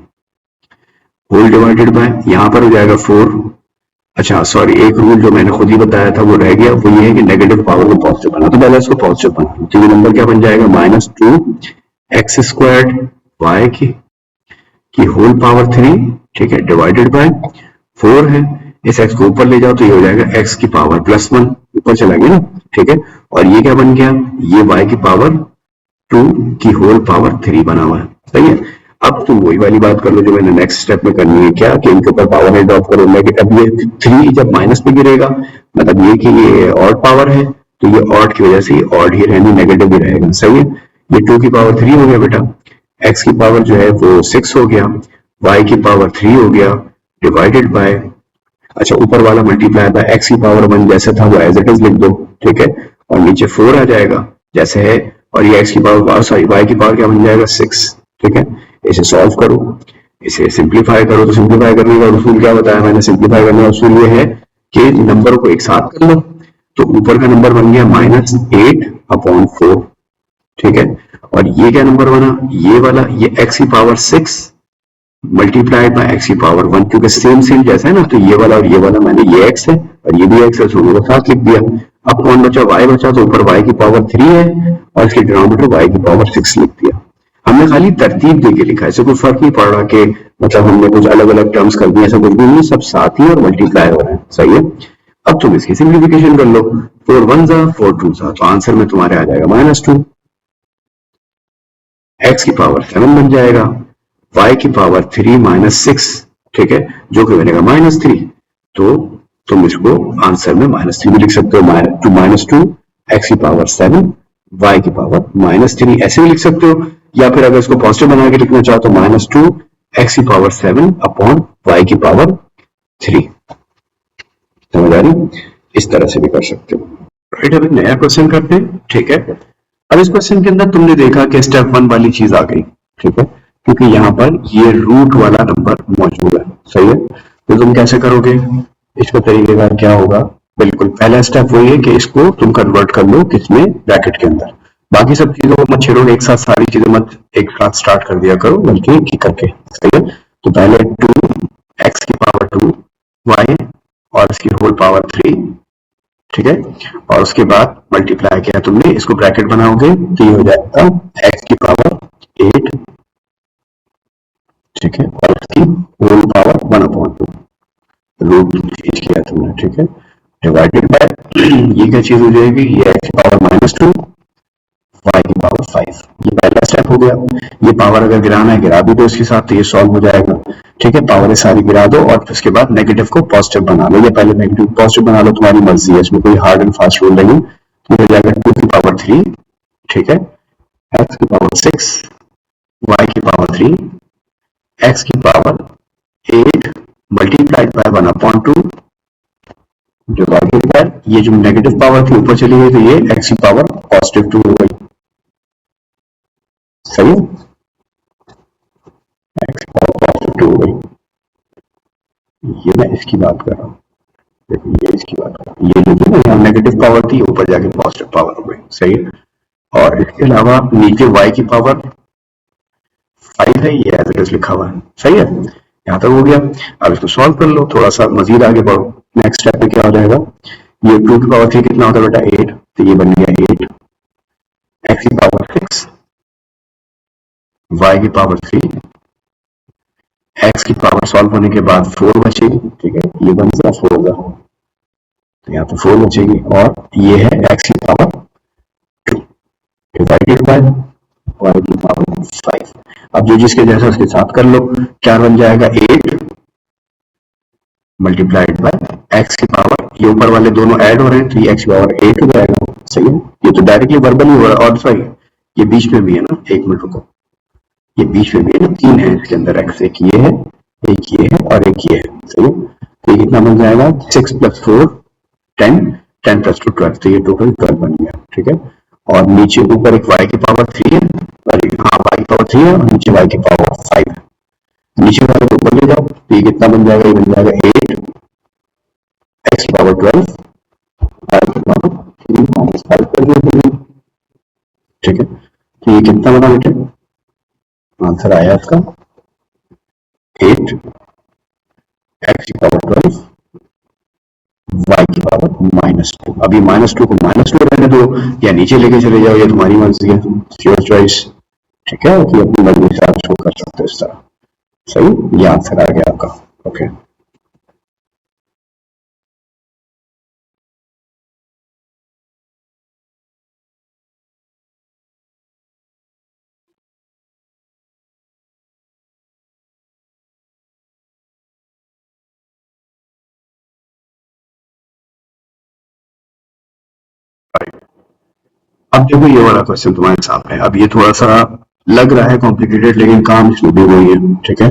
होल डिवाइडेड बाय, यहाँ पर हो जाएगा 4। अच्छा सॉरी, एक रूल जो मैंने खुद ही बताया था वो रह गया, वो ये है कि नेगेटिव पावर को पॉजिटिव बना, तो पहले इसको पॉजिटिव बना लो। तो ये नंबर क्या बन जाएगा, -2 एक्स स्क्वायर्ड वाई की होल पावर 3, ठीक है, डिवाइडेड बाय 4 है, इस x को ऊपर ले जाओ तो ये हो जाएगा x की पावर +1, ऊपर चला गया ना, ठीक है। और ये क्या बन गया, ये y की पावर 2 की होल पावर 3 बना हुआ है, सही है। अब तुम वही वाली बात कर लो जो मैंने नेक्स्ट स्टेप में करनी है, क्या कि इनके ऊपर पावर है ड्रॉप करो। अब ये 3 जब माइनस पे गिरेगा मतलब ये कि ये ऑड पावर है, तो ये ऑड की वजह से ऑड ही रहनी, नेगेटिव ही रहेगा, सही है। ये 2 की पावर 3 हो गया बेटा, x की पावर जो है वो 6 हो गया, y की पावर 3 हो गया, डिवाइडेड बाय, अच्छा ऊपर वाला मल्टीप्लाई बाय x की पावर 1 जैसे था वो एज इट इज लिख दो, ठीक है। और नीचे 4 आ जाएगा जैसे है, और ये x की पावर सॉरी y की पावर क्या बन जाएगा 6, ठीक है। इसे सॉल्व करो, इसे सिंप्लीफाई करो, तो सिंप्लीफाई करने का उसूल क्या बताया मैंने, सिंप्लीफाई करने का उसूल ये है कि नंबर को एक साथ कर लो। तो ऊपर का नंबर बन गया -8/4, ठीक है। और ये क्या नंबर बना, ये वाला, ये x की पावर 6 मल्टीप्लाइड बाय x की पावर 1, क्योंकि सेम सेम जैसा है ना, तो ये वाला और ये वाला, मैंने ये x है और ये भी x है, दोनों को साथ लिख दिया। अब कौन बचा, y बचा, तो ऊपर y की पावर 3 है और इसके डिनोमिनेटर y की पावर 6 लिख दिया। हमने खाली तरतीब देके लिखा है, ऐसे कोई फर्क नहीं पड़ रहा कि मतलब हमने कुछ अलग अलग टर्म्स कर दिए, ऐसा कुछ भी नहीं, सब साथ ही और मल्टीप्लाई हो रहे हैं, सही है। अब तुम इसकी सिंप्लीफिकेशन कर लो, 4 1 जा 4 2 जा, तो आंसर में तुम्हारे आ जाएगा -2, x की पावर 7 बन जाएगा, y की पावर 3 -6, ठीक है, जो कि बनेगा -3। तो तुम इसको आंसर में -3 भी लिख सकते हो, -2 x की पावर 7 y की पावर -3 ऐसे भी लिख सकते हो, या फिर अगर इसको पॉजिटिव बना के लिखना चाहो तो -2 x की पावर 7 अपॉन y की पावर 3, समझ आ रही, इस तरह से भी कर सकते हो। राइट, अभी नया क्वेश्चन करते हैं, ठीक है। अब इस क्वेश्चन के अंदर तुमने देखा कि स्टेप 1 वाली चीज आ गई, ठीक है, क्योंकि यहाँ पर ये रूट वाला नंबर मौजूद है, सही है। तो तुम कैसे करोगे, इसका तरीके का क्या होगा, बिल्कुल पहला स्टेप वही है कि इसको तुम कन्वर्ट कर लो किसमें, ब्रैकेट के अंदर। बाकी सब चीजों को मत छेड़ो एक साथ, सारी चीजें मत एक साथ स्टार्ट कर दिया करो, बल्कि एक करके, सही है। तो पहले 2x की पावर 2 y और इसकी होल पावर 3, ठीक है, और उसके बाद मल्टीप्लाई किया तुमने, इसको ब्रैकेट बनाओगे तो ये हो जाएगा x की पावर 8, ठीक है, और इसकी होल पावर 1/2, रूट चेंज किया तुमने, ठीक है, डिवाइडेड बाय ये क्या चीज हो जाएगी, ये x की पावर -2 y की पावर 5, ये पहला स्टेप हो गया। ये पावर अगर गिराना है गिरा भी दो इसके साथ, तो ये सॉल्व हो जाएगा, ठीक है। पावर सारी गिरा दो और उसके बाद नेगेटिव को पॉजिटिव बना लो, या पहले नेगेटिव पॉजिटिव बना लो, तुम्हारी मर्जी है, इसमें कोई हार्ड एंड फास्ट रूल नहीं। तो हो जाएगा 2 की पावर 3, ठीक है, x की पावर 6 y की पावर 3 x की power 8 multiplied by 1/2 divided by, ये जो नेगेटिव पावर थी ऊपर चली गई तो ये x की पावर पॉजिटिव 2 हो गई, सही है, x की पावर पॉजिटिव 2 हो गई। ये मैं इसकी बात कर रहा हूँ, देखिए ये इसकी बात कर रहा हूँ, ये जो यहाँ नेगेटिव पावर थी ऊपर जाके पॉजिटिव पावर हो गई, सही है। और इसके अलावा नीचे y की पावर 5 है, ये एज इट इज लिखा हुआ है, सही है, यहाँ तक हो गया। अब इसको सॉल्व कर लो, थोड़ा सा मजीद आगे बढ़ो, नेक्स्ट स्टेप में क्या हो जाएगा, ये 2 की पावर 3 कितना होता है बेटा 8, तो ये बन गया 8, x की पावर 6 y की पावर 3, x की पावर सॉल्व होने के बाद 4 बचेगी, ठीक है, ये बन गया 4 होगा, तो यहाँ पे 4 बचेगी, और ये है x की पावर 2 डिवाइडेड बाय y की पावर 5। अब जो जिसके जैसा उसके साथ कर लो, क्या बन जाएगा 8 मल्टीप्लाइड बाय एक्स की पावर, ये ऊपर वाले दोनों ऐड हो रहे हैं तो ये एक्स की पावर 8 हो जाएगा। सही है, ये तो डायरेक्टली वर्बली हो रहा है। और सॉरी, ये बीच में भी है ना, एक मिनट रुको, ये बीच में भी है ना, 3 है इसके अंदर एक्स, एक ये है, एक ये है और एक ये है। सही है, तो ये कितना बन जाएगा, 6 + 4 10, 10 + 2 12, तो ये टोटल 12 बन गया। ठीक है, और नीचे ऊपर एक y की पावर 3 है, हाँ y की पावर 3 है और नीचे y की पावर 5 है। नीचे वाले को ऊपर ले जाओ तो ये कितना बन जाएगा, ये बन जाएगा 8 x की पावर 12 y की पावर 3 - 5 कर दिया। ठीक है, तो ये कितना बना बेटे, आंसर आया इसका 8 x की पावर 12 y की पावर -2। अभी -2 को -2 रहने दो या नीचे लेके चले जाओ, ये तुम्हारी मर्जी है, योर चॉइस। ठीक है, कि अपनी मर्जी से आप शो कर सकते हो इस तरह। सही, ये आंसर आ गया आपका। ओके, अब देखो ये वाला क्वेश्चन तुम्हारे सामने। अब ये थोड़ा सा लग रहा है कॉम्प्लिकेटेड, लेकिन काम इसमें भी वही है। ठीक है,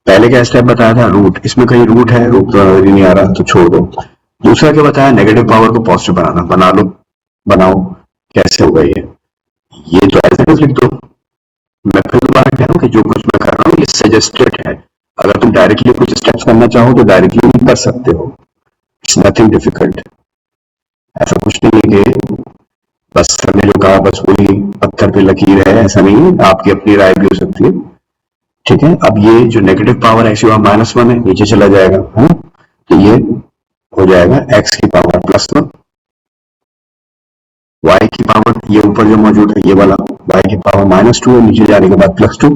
पहले क्या स्टेप बताया था, रूट, इसमें कहीं रूट है, रूट तो नजर ही नहीं आ रहा तो छोड़ दो। दूसरा क्या बताया, नेगेटिव पावर को पॉजिटिव बनाना, बना लो, बनाओ, कैसे होगा ये तो ऐसे लिख दो। मैं फिर दोबारा कह रहा हूँ कि जो कुछ मैं कर रहा हूँ ये सजेस्टेड है, अगर तुम डायरेक्टली कुछ स्टेप्स करना चाहो तो डायरेक्टली भी कर सकते हो, इट्स नथिंग डिफिकल्ट। ऐसा कुछ नहीं है कि बस सर ने जो कहा बस वही पत्थर पे लकीर है, ऐसा नहीं है, आपकी अपनी राय भी हो सकती है। ठीक है, अब ये जो नेगेटिव पावर है -1 है, नीचे चला जाएगा, है, तो ये हो जाएगा x की पावर +1, y की पावर ये ऊपर जो मौजूद है ये वाला y की पावर -2 है, नीचे जाने के बाद +2।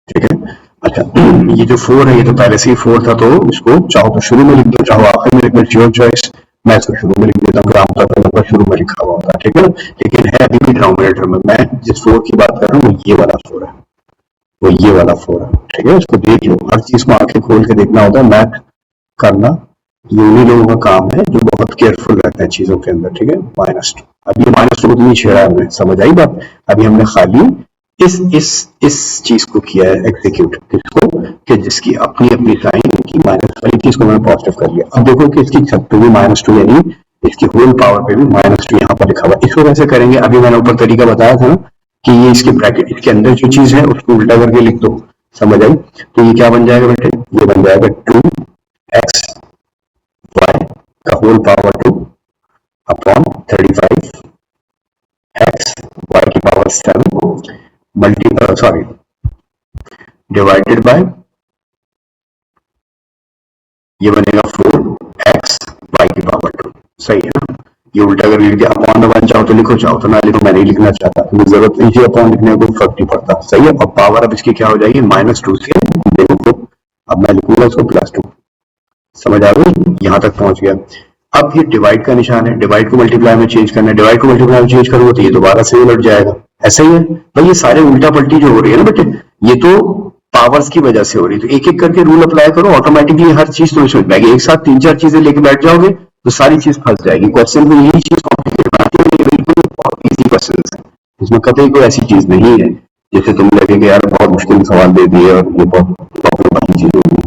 ठीक है, अच्छा ये जो 4 है ये तो पहले से ही 4 था, तो इसको चाहो तो शुरू में लिख दो, चाहो आखिर में लिख दो, योर चॉइस। मैं इसको शुरू में लिख देता हूँ, आमतौर पर नंबर शुरू में लिखा हुआ होता है। ठीक है, लेकिन है अभी भी डिनोमिनेटर में। मैं जिस 4 की बात कर रहा हूँ वो ये वाला 4 है, वो ये वाला 4 है। ठीक है, इसको देख लो, हर चीज को आंखें खोल के देखना होता है, मैथ करना ये उन्हीं लोगों का काम है जो बहुत केयरफुल रहते हैं चीजों के अंदर। ठीक है, -2, अब ये -2 को नहीं छेड़ा हमने, समझ आई बात। अभी हमने खाली इस चीज को किया है एग्जीक्यूट, किसको, कि जिसकी अपनी अपनी साइन की माइनस वाली चीज को मैंने पॉजिटिव कर लिया। अब देखो कि इसकी छत पे भी -2, यानी इसकी होल पावर पे भी -2 यहाँ पर लिखा हुआ। इसको कैसे करेंगे, अभी मैंने ऊपर तरीका बताया था ना कि ये इसके ब्रैकेट, इसके अंदर जो चीज है उसको उल्टा करके लिख दो, समझ आई। तो ये क्या बन जाएगा बेटे, ये बन जाएगा 2x y का whole power 2 upon 35 x y की पावर 7 सॉरी डिवाइडेड बाय, ये बनेगा 4x y की पावर 2। सही है ना, ये उल्टा कर लिख दिया। अपॉन में 1 चाहो तो लिखो, चाहो तो ना लिखो, मैं नहीं लिखना चाहता, क्योंकि जरूरत नहीं है अपॉन लिखने को, फर्क नहीं पड़ता। सही है, और पावर अब इसकी क्या हो जाएगी, -2 से देखो, अब मैं लिखूंगा इसको +2। समझ आ गई, यहां तक पहुंच गया। अब ये डिवाइड का निशान है, डिवाइड को मल्टीप्लाई में चेंज करना है, डिवाइड को मल्टीप्लाई में चेंज करोगे तो ये दोबारा से उलट जाएगा। ऐसा ही है भाई, ये सारे उल्टा पलटी जो हो रही है ना बेटे, ये तो पावर्स की वजह से हो रही है। तो एक एक करके रूल अप्लाई करो, ऑटोमेटिकली हर चीज तुम्हें समझ में आएगी। एक साथ 3-4 चीजें लेके बैठ जाओगे तो सारी चीज फंस जाएगी। क्वेश्चन में यही चीज कॉम्प्लिकेट बनाती है, ये बिल्कुल बहुत ईजी क्वेश्चन है, इसमें कतई कोई ऐसी चीज नहीं है जैसे तुम लगे कि यार बहुत मुश्किल सवाल दे दिए और ये बहुत प्रॉब्लम वाली चीज होगी।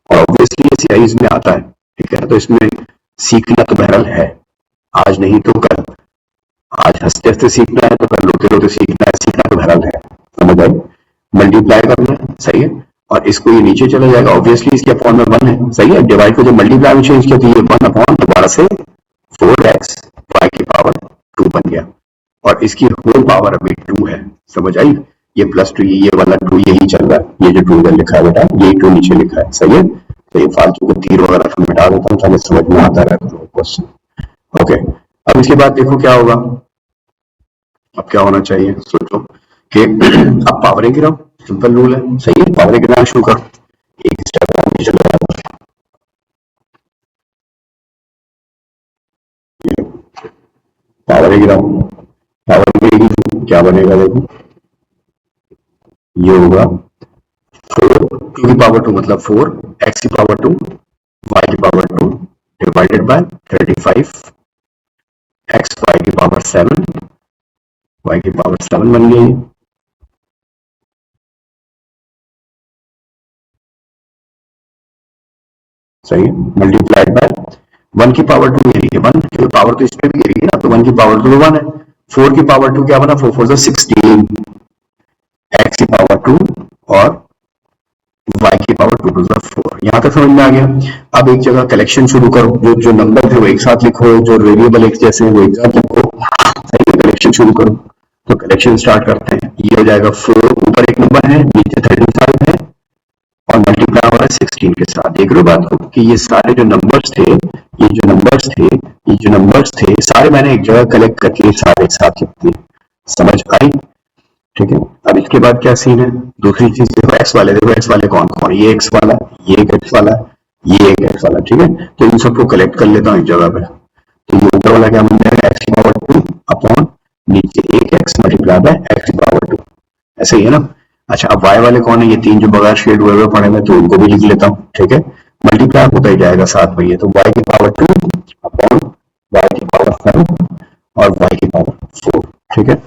और ऑब्वियसली ये सीआईज में आता है। ठीक है, तो इसमें सीखना तो बहरहाल है, आज नहीं तो कल, आज हंसते हंसते सीखना है तो कल रोते रोते सीखना है, सीखना तो बहरहाल है। समझ आई, मल्टीप्लाई करना है, सही है, और इसको ये नीचे चला जाएगा, ऑब्वियसली इसके अपॉन में 1 है। सही है, डिवाइड को जब मल्टीप्लाई में चेंज किया तो ये 1 अपॉन दोबारा से 4x y की पावर 2 बन गया, और इसकी होल पावर अभी 2 है। समझ आई, ये +2, ये वाला 2 यही चल रहा है, ये जो 2 इधर लिखा है बेटा, यही 2 नीचे लिखा है। सही है, तो ये फालतू को तीर वगैरह तो मिटा देता हूँ ताकि समझ में आता रहे क्वेश्चन। ओके, अब इसके बाद देखो क्या होगा, अब क्या होना चाहिए, सोचो कि अब पावरें गिराओ, सिंपल रूल है। सही है, पावरें गिराना शुरू करो, एक स्टेप आगे चले जाओ, पावरें गिराओ, पावर गिरेगी क्या बनेगा, देखो ये होगा 4 2 की पावर 2 मतलब 4 x की पावर 2 y की power divided by 35 x y की पावर 7, वाई की पावर 7 बन गई। सही है, मल्टीप्लाइड बाय 1 की पावर 2 गिरी है 1, क्योंकि पावर तो इस पे भी गिरी ना, तो 1 की पावर 2 1 है। 4 की पावर 2 क्या बना, 4 4 16, एक्स की पावर 2 और y की पावर 2 टू 4। यहां तक समझ में आ गया। अब एक जगह कलेक्शन शुरू करो, जो नंबर थे वो एक साथ लिखो, जो वेरिएबल एक जैसे हैं वो एक साथ लिखो। सही है, कलेक्शन शुरू करो। तो कलेक्शन स्टार्ट करते हैं। ये हो जाएगा 4, ऊपर एक नंबर है, नीचे 35 है और मल्टीप्लाई हो रहा है 16 के साथ। देख रहे हो बात को, कि ये सारे जो नंबर्स थे, ये जो नंबर्स थे सारे मैंने एक जगह कलेक्ट करके सारे एक साथ लिख दिए। समझ आई? ठीक है। अब इसके बाद क्या सीन है, दूसरी चीज देखो, एक्स वाले, देखो एक्स वाले कौन कौन, ये एक्स वाला, ये एक एक्स वाला, ये एक एक्स वाला। ठीक है, तो इन सबको कलेक्ट कर लेता हूँ एक जगह पे। तो ये ऊपर वाला क्या बन जाएगा, एक्स की पावर 2 अपॉन नीचे एक एक्स मल्टीप्लाई बाय एक्स की पावर 2। ऐसे ही है ना। अच्छा, अब वाई वाले कौन है, ये तीन जो बगैर शेड हुए पड़े हैं, तो उनको भी लिख लेता हूँ। ठीक है, मल्टीप्लाई होता ही जाएगा साथ में, ये तो वाई की पावर 2 अपॉन वाई की पावर 7 और वाई की पावर 4। ठीक है,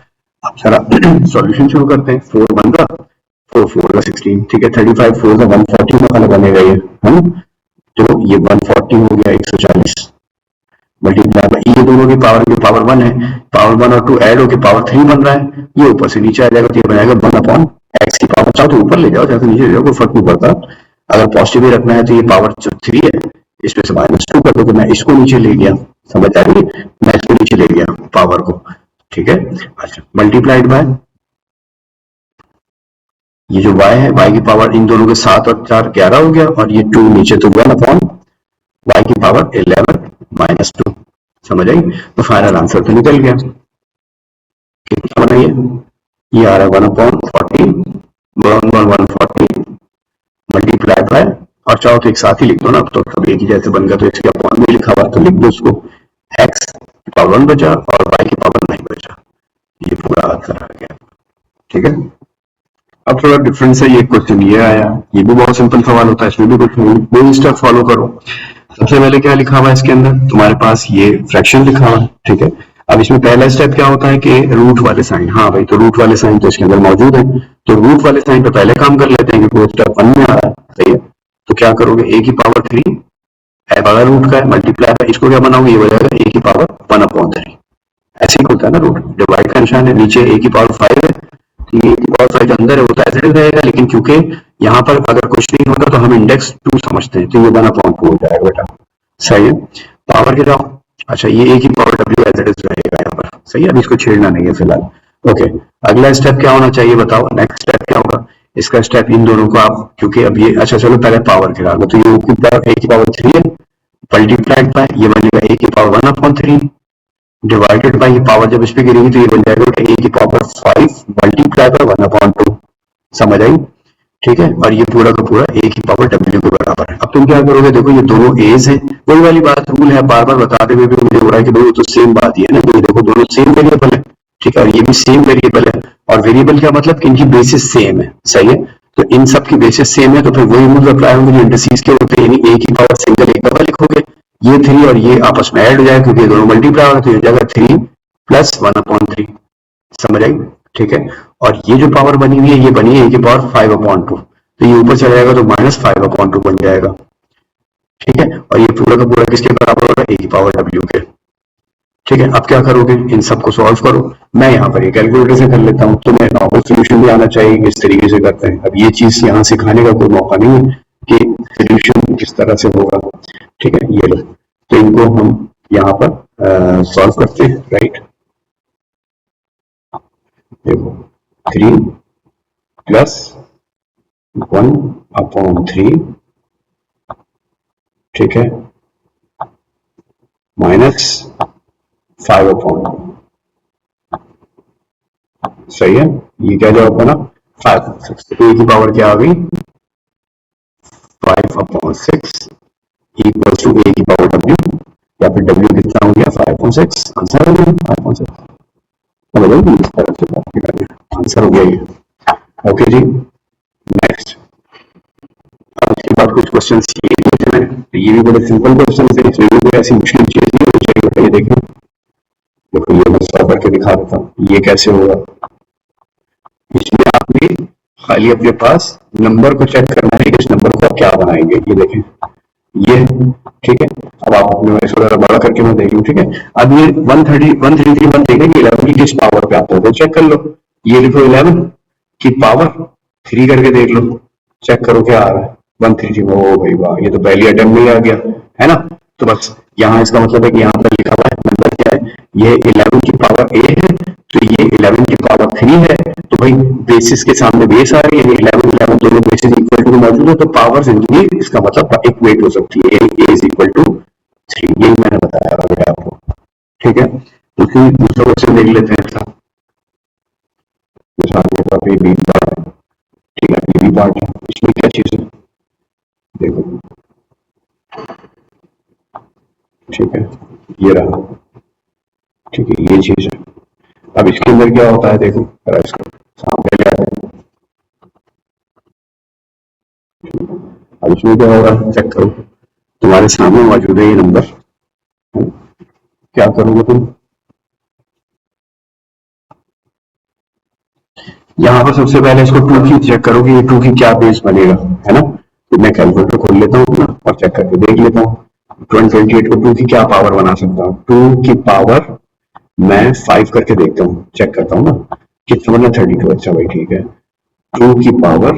अब जरा सॉल्यूशन शुरू करते हैं। 4 1 का 4 4 का 16। ठीक है, 35 4 का 140 में खाना बनेगा ये, है ना। तो ये 140 हो गया 140 मल्टीप्लाई बाय, ये दोनों की पावर 1 है, पावर 1 और 2 ऐड होकर पावर 3 बन रहा है। ये ऊपर से नीचे आ जाएगा, तो ये बनेगा 1 अपॉन एक्स की पावर, चाहो तो ऊपर ले जाओ, चाहे तो नीचे ले जाओ, कोई फर्क नहीं पड़ता। अगर पॉजिटिव ही रखना है तो ये पावर जो 3 है इसमें से -2 कर दो, तो मैं इसको नीचे ले गया। समझ आ रही है, मैं इसको नीचे ले गया पावर को। ठीक है, अच्छा, मल्टीप्लाइड बाय ये जो y है, y की पावर इन दोनों के 7 और 4 11 हो गया, और ये 2 नीचे, तो 1 अपॉन y की पावर 11 -2। समझ आई? तो फाइनल आंसर तो निकल गया। कितना बना ये आ रहा है 1 अपॉन 40 140 मल्टीप्लाई बाय, और चाहो तो एक साथ ही लिख दो ना, तो सब एक ही जैसे बन गया, तो इसके अपॉन में लिखा हुआ तो लिख दो उसको, x की पावर 1 बचा और y की पावर 9 बचा। ये पूरा आंसर आ गया। ठीक है, अब थोड़ा डिफरेंस है, ये क्वेश्चन ये आया, ये भी बहुत सिंपल सवाल होता है, इसमें भी कुछ दो स्टेप फॉलो करो। सबसे पहले क्या लिखा हुआ है इसके अंदर, तुम्हारे पास ये फ्रैक्शन लिखा हुआ है। ठीक है, अब इसमें पहला स्टेप क्या होता है कि रूट वाले साइन, हाँ भाई, तो रूट वाले साइन तो इसके अंदर मौजूद है, तो रूट वाले साइन पे पहले काम कर लेते हैं, क्योंकि वो स्टेप 1 में आ रहा है। सही है, तो क्या करोगे, ए की पावर 3 है, बगैर रूट का है, मल्टीप्लाई है, इसको क्या बनाओगे, ये हो जाएगा ए की पावर 1 अपॉन 3। ऐसे ही होता है ना, रूट डिवाइड का निशान है, नीचे ए की पावर 5 है, ये की पावर 5 अंदर है, वो तो एज इट इज रहेगा, लेकिन क्योंकि यहाँ पर अगर कुछ नहीं होता तो हम इंडेक्स 2 समझते हैं, तो ये 1 अपॉन 2 हो जाएगा बेटा। सही है, पावर के जाओ। अच्छा, ये ए की पावर डब्ल्यू एज इट इज रहेगा यहाँ पर। सही है, अभी इसको छेड़ना नहीं है फिलहाल। ओके, अगला स्टेप क्या होना चाहिए बताओ, नेक्स्ट स्टेप क्या होगा। इसका स्टेप इन दोनों को आप, क्योंकि अब ये, अच्छा चलो पहले पावर गिरा लो, तो ये ए की पावर 3 है, मल्टीप्लाइड बाय ये बनेगा ए की पावर 1 अपॉन 3 डिवाइडेड बाय, ये पावर जब इस पे गिरेगी तो ये बन जाएगा ए की पावर 5 मल्टीप्लाई बाय 1 अपॉन 2। समझ आई? ठीक है, और ये पूरा का पूरा ए की पावर डब्ल्यू के बराबर है। अब तुम क्या करोगे, देखो ये दोनों एज है, वही वाली बात, रूल है, बार बार बताते हुए भी मुझे हो रहा है कि भाई तो सेम बात ही है ना, तो देखो दोनों सेम वेरिएबल है। ठीक है, और ये भी सेम वेरिएबल है, और वेरिएबल क्या मतलब कि इनकी बेसिस सेम है। सही है, तो इन सब की बेसिस सेम है, तो फिर वही रूल अप्लाई होंगे जो इंडस्ट्रीज के होते हैं, यानी ए की पावर सिंगल एक दफा लिखोगे, ये 3 और ये आपस में ऐड हो जाएगा, क्योंकि दोनों मल्टीप्लाई होगा, तो ये हो जाएगा 3 प्लस 1 अपॉन 3। समझ आई? ठीक है, और ये जो पावर बनी हुई है, ये बनी है ए की पावर 5 अपॉन 2, तो ये ऊपर चला जाएगा, तो -5 अपॉन 2 बन जाएगा। ठीक है, और ये पूरा का पूरा किसके बराबर होगा, ए की पावर डब्ल्यू के। ठीक है, अब क्या करोगे, इन सबको सॉल्व करो। मैं यहाँ पर ये कैलकुलेटर से कर लेता हूँ, तुम्हें नॉर्मल सोल्यूशन भी आना चाहिए, इस तरीके से करते हैं। अब ये चीज यहाँ सिखाने का कोई मौका नहीं है कि सोल्यूशन किस तरह से होगा। ठीक है, ये लो, तो इनको हम यहाँ पर सॉल्व करते हैं। राइट, देखो 3 प्लस 1 अपॉन 3, ठीक है, माइनस 5 अपॉन 2। सही है, ये क्या जवाब बना, 5/6। ए की पावर क्या आ गई, 5 अपॉन 6 इक्वल टू ए की पावर डब्ल्यू, या फिर डब्ल्यू कितना हो गया, 5/6। आंसर हो गया 5/6। इस तरह से आंसर हो गया ये। ओके जी, नेक्स्ट। अब इसके बाद कुछ क्वेश्चन ये दिए थे मैंने, तो ये भी बड़े सिंपल क्वेश्चन है, इसमें भी कोई ऐसी मुश्किल चीज नहीं होनी चाहिए। ये देखो देखो ये मैं सॉल्व करके दिखा देता हूँ ये कैसे होगा। इसमें आपने खाली अपने पास नंबर को चेक करना है कि इस नंबर को आप क्या बनाएंगे। ये देखें ये ठीक है। अब आप अपने इसको जरा बड़ा करके मैं देख लूँ, ठीक है। अब ये 133 देखें कि 11 की किस पावर पे आता है, तो चेक कर लो। ये लिखो 11 की पावर 3 करके देख लो, चेक करो क्या आ रहा है। 133, ओ भाई वाह, ये तो पहली अटेम्प्ट में ही आ गया है ना। तो बस यहाँ इसका मतलब है कि यहाँ पर लिखा हुआ है नंबर क्या है, ये 11 की पावर ए है, तो ये 11 की पावर 3 है। तो भाई बेसिस के सामने बेस आ रही है, 11 11 दोनों बेसिस इक्वल टू मौजूद है, तो पावर इनकी इसका मतलब इक्वेट हो सकती है, ए इज इक्वल टू 3। यही मैंने बताया बेटा आपको, ठीक है। दूसरा क्वेश्चन देख लेते हैं इसका। बी पार्ट, ठीक है, बी पार्ट है, इसमें क्या चीज है देखो, ठीक है, ये रहा, ठीक है, ये चीज है। अब इसके अंदर क्या होता है देखो, इसको सामने ले आते हैं। अब इसमें क्या होगा चेक करो, तुम्हारे सामने मौजूद है ये नंबर, क्या करोगे तुम, यहाँ पर सबसे पहले इसको 2 की चेक करो कि ये 2 की क्या बेस बनेगा, है ना। तो मैं कैलकुलेटर खोल लेता हूँ अपना और चेक करके देख लेता हूँ 128 को 2 की क्या पावर बना सकता हूँ। 2 की पावर मैं 5 करके देखता हूँ, चेक करता हूँ ना कितना बना 32। अच्छा भाई ठीक है, 2 की पावर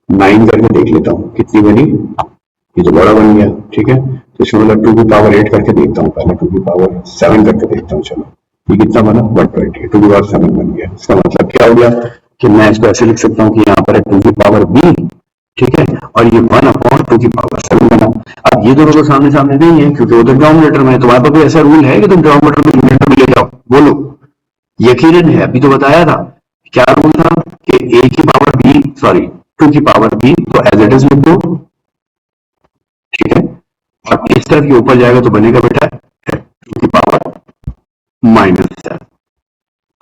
9 करके देख लेता हूँ कितनी बनी, ये तो बड़ा बन गया, ठीक है। तो इसमें मतलब 2 की पावर 8 करके देखता हूँ, पहले 2 की पावर 7 करके देखता हूँ। चलो ये कितना बना 120, 2 की पावर 7 बन गया। इसका मतलब क्या हो गया कि मैं इसको ऐसे लिख सकता हूँ कि यहाँ पर है 2 की पावर b, ठीक है, और ये 1/2 की पावर 7 बना। अब ये दोनों को सामने सामने नहीं है क्योंकि वो तो डिनोमिनेटर में है। तुम्हारे पास भी ऐसा रूल है कि तुम डिनोमिनेटर में न्यूमरेटर में ले जाओ, बोलो। यकीनन है, अभी तो बताया था क्या रूल था कि a की पावर b, सॉरी 2 की पावर b तो एज इट इज लिख दो, ठीक है, और इस तरफ के ऊपर जाएगा तो बनेगा बेटा 2 की पावर -7।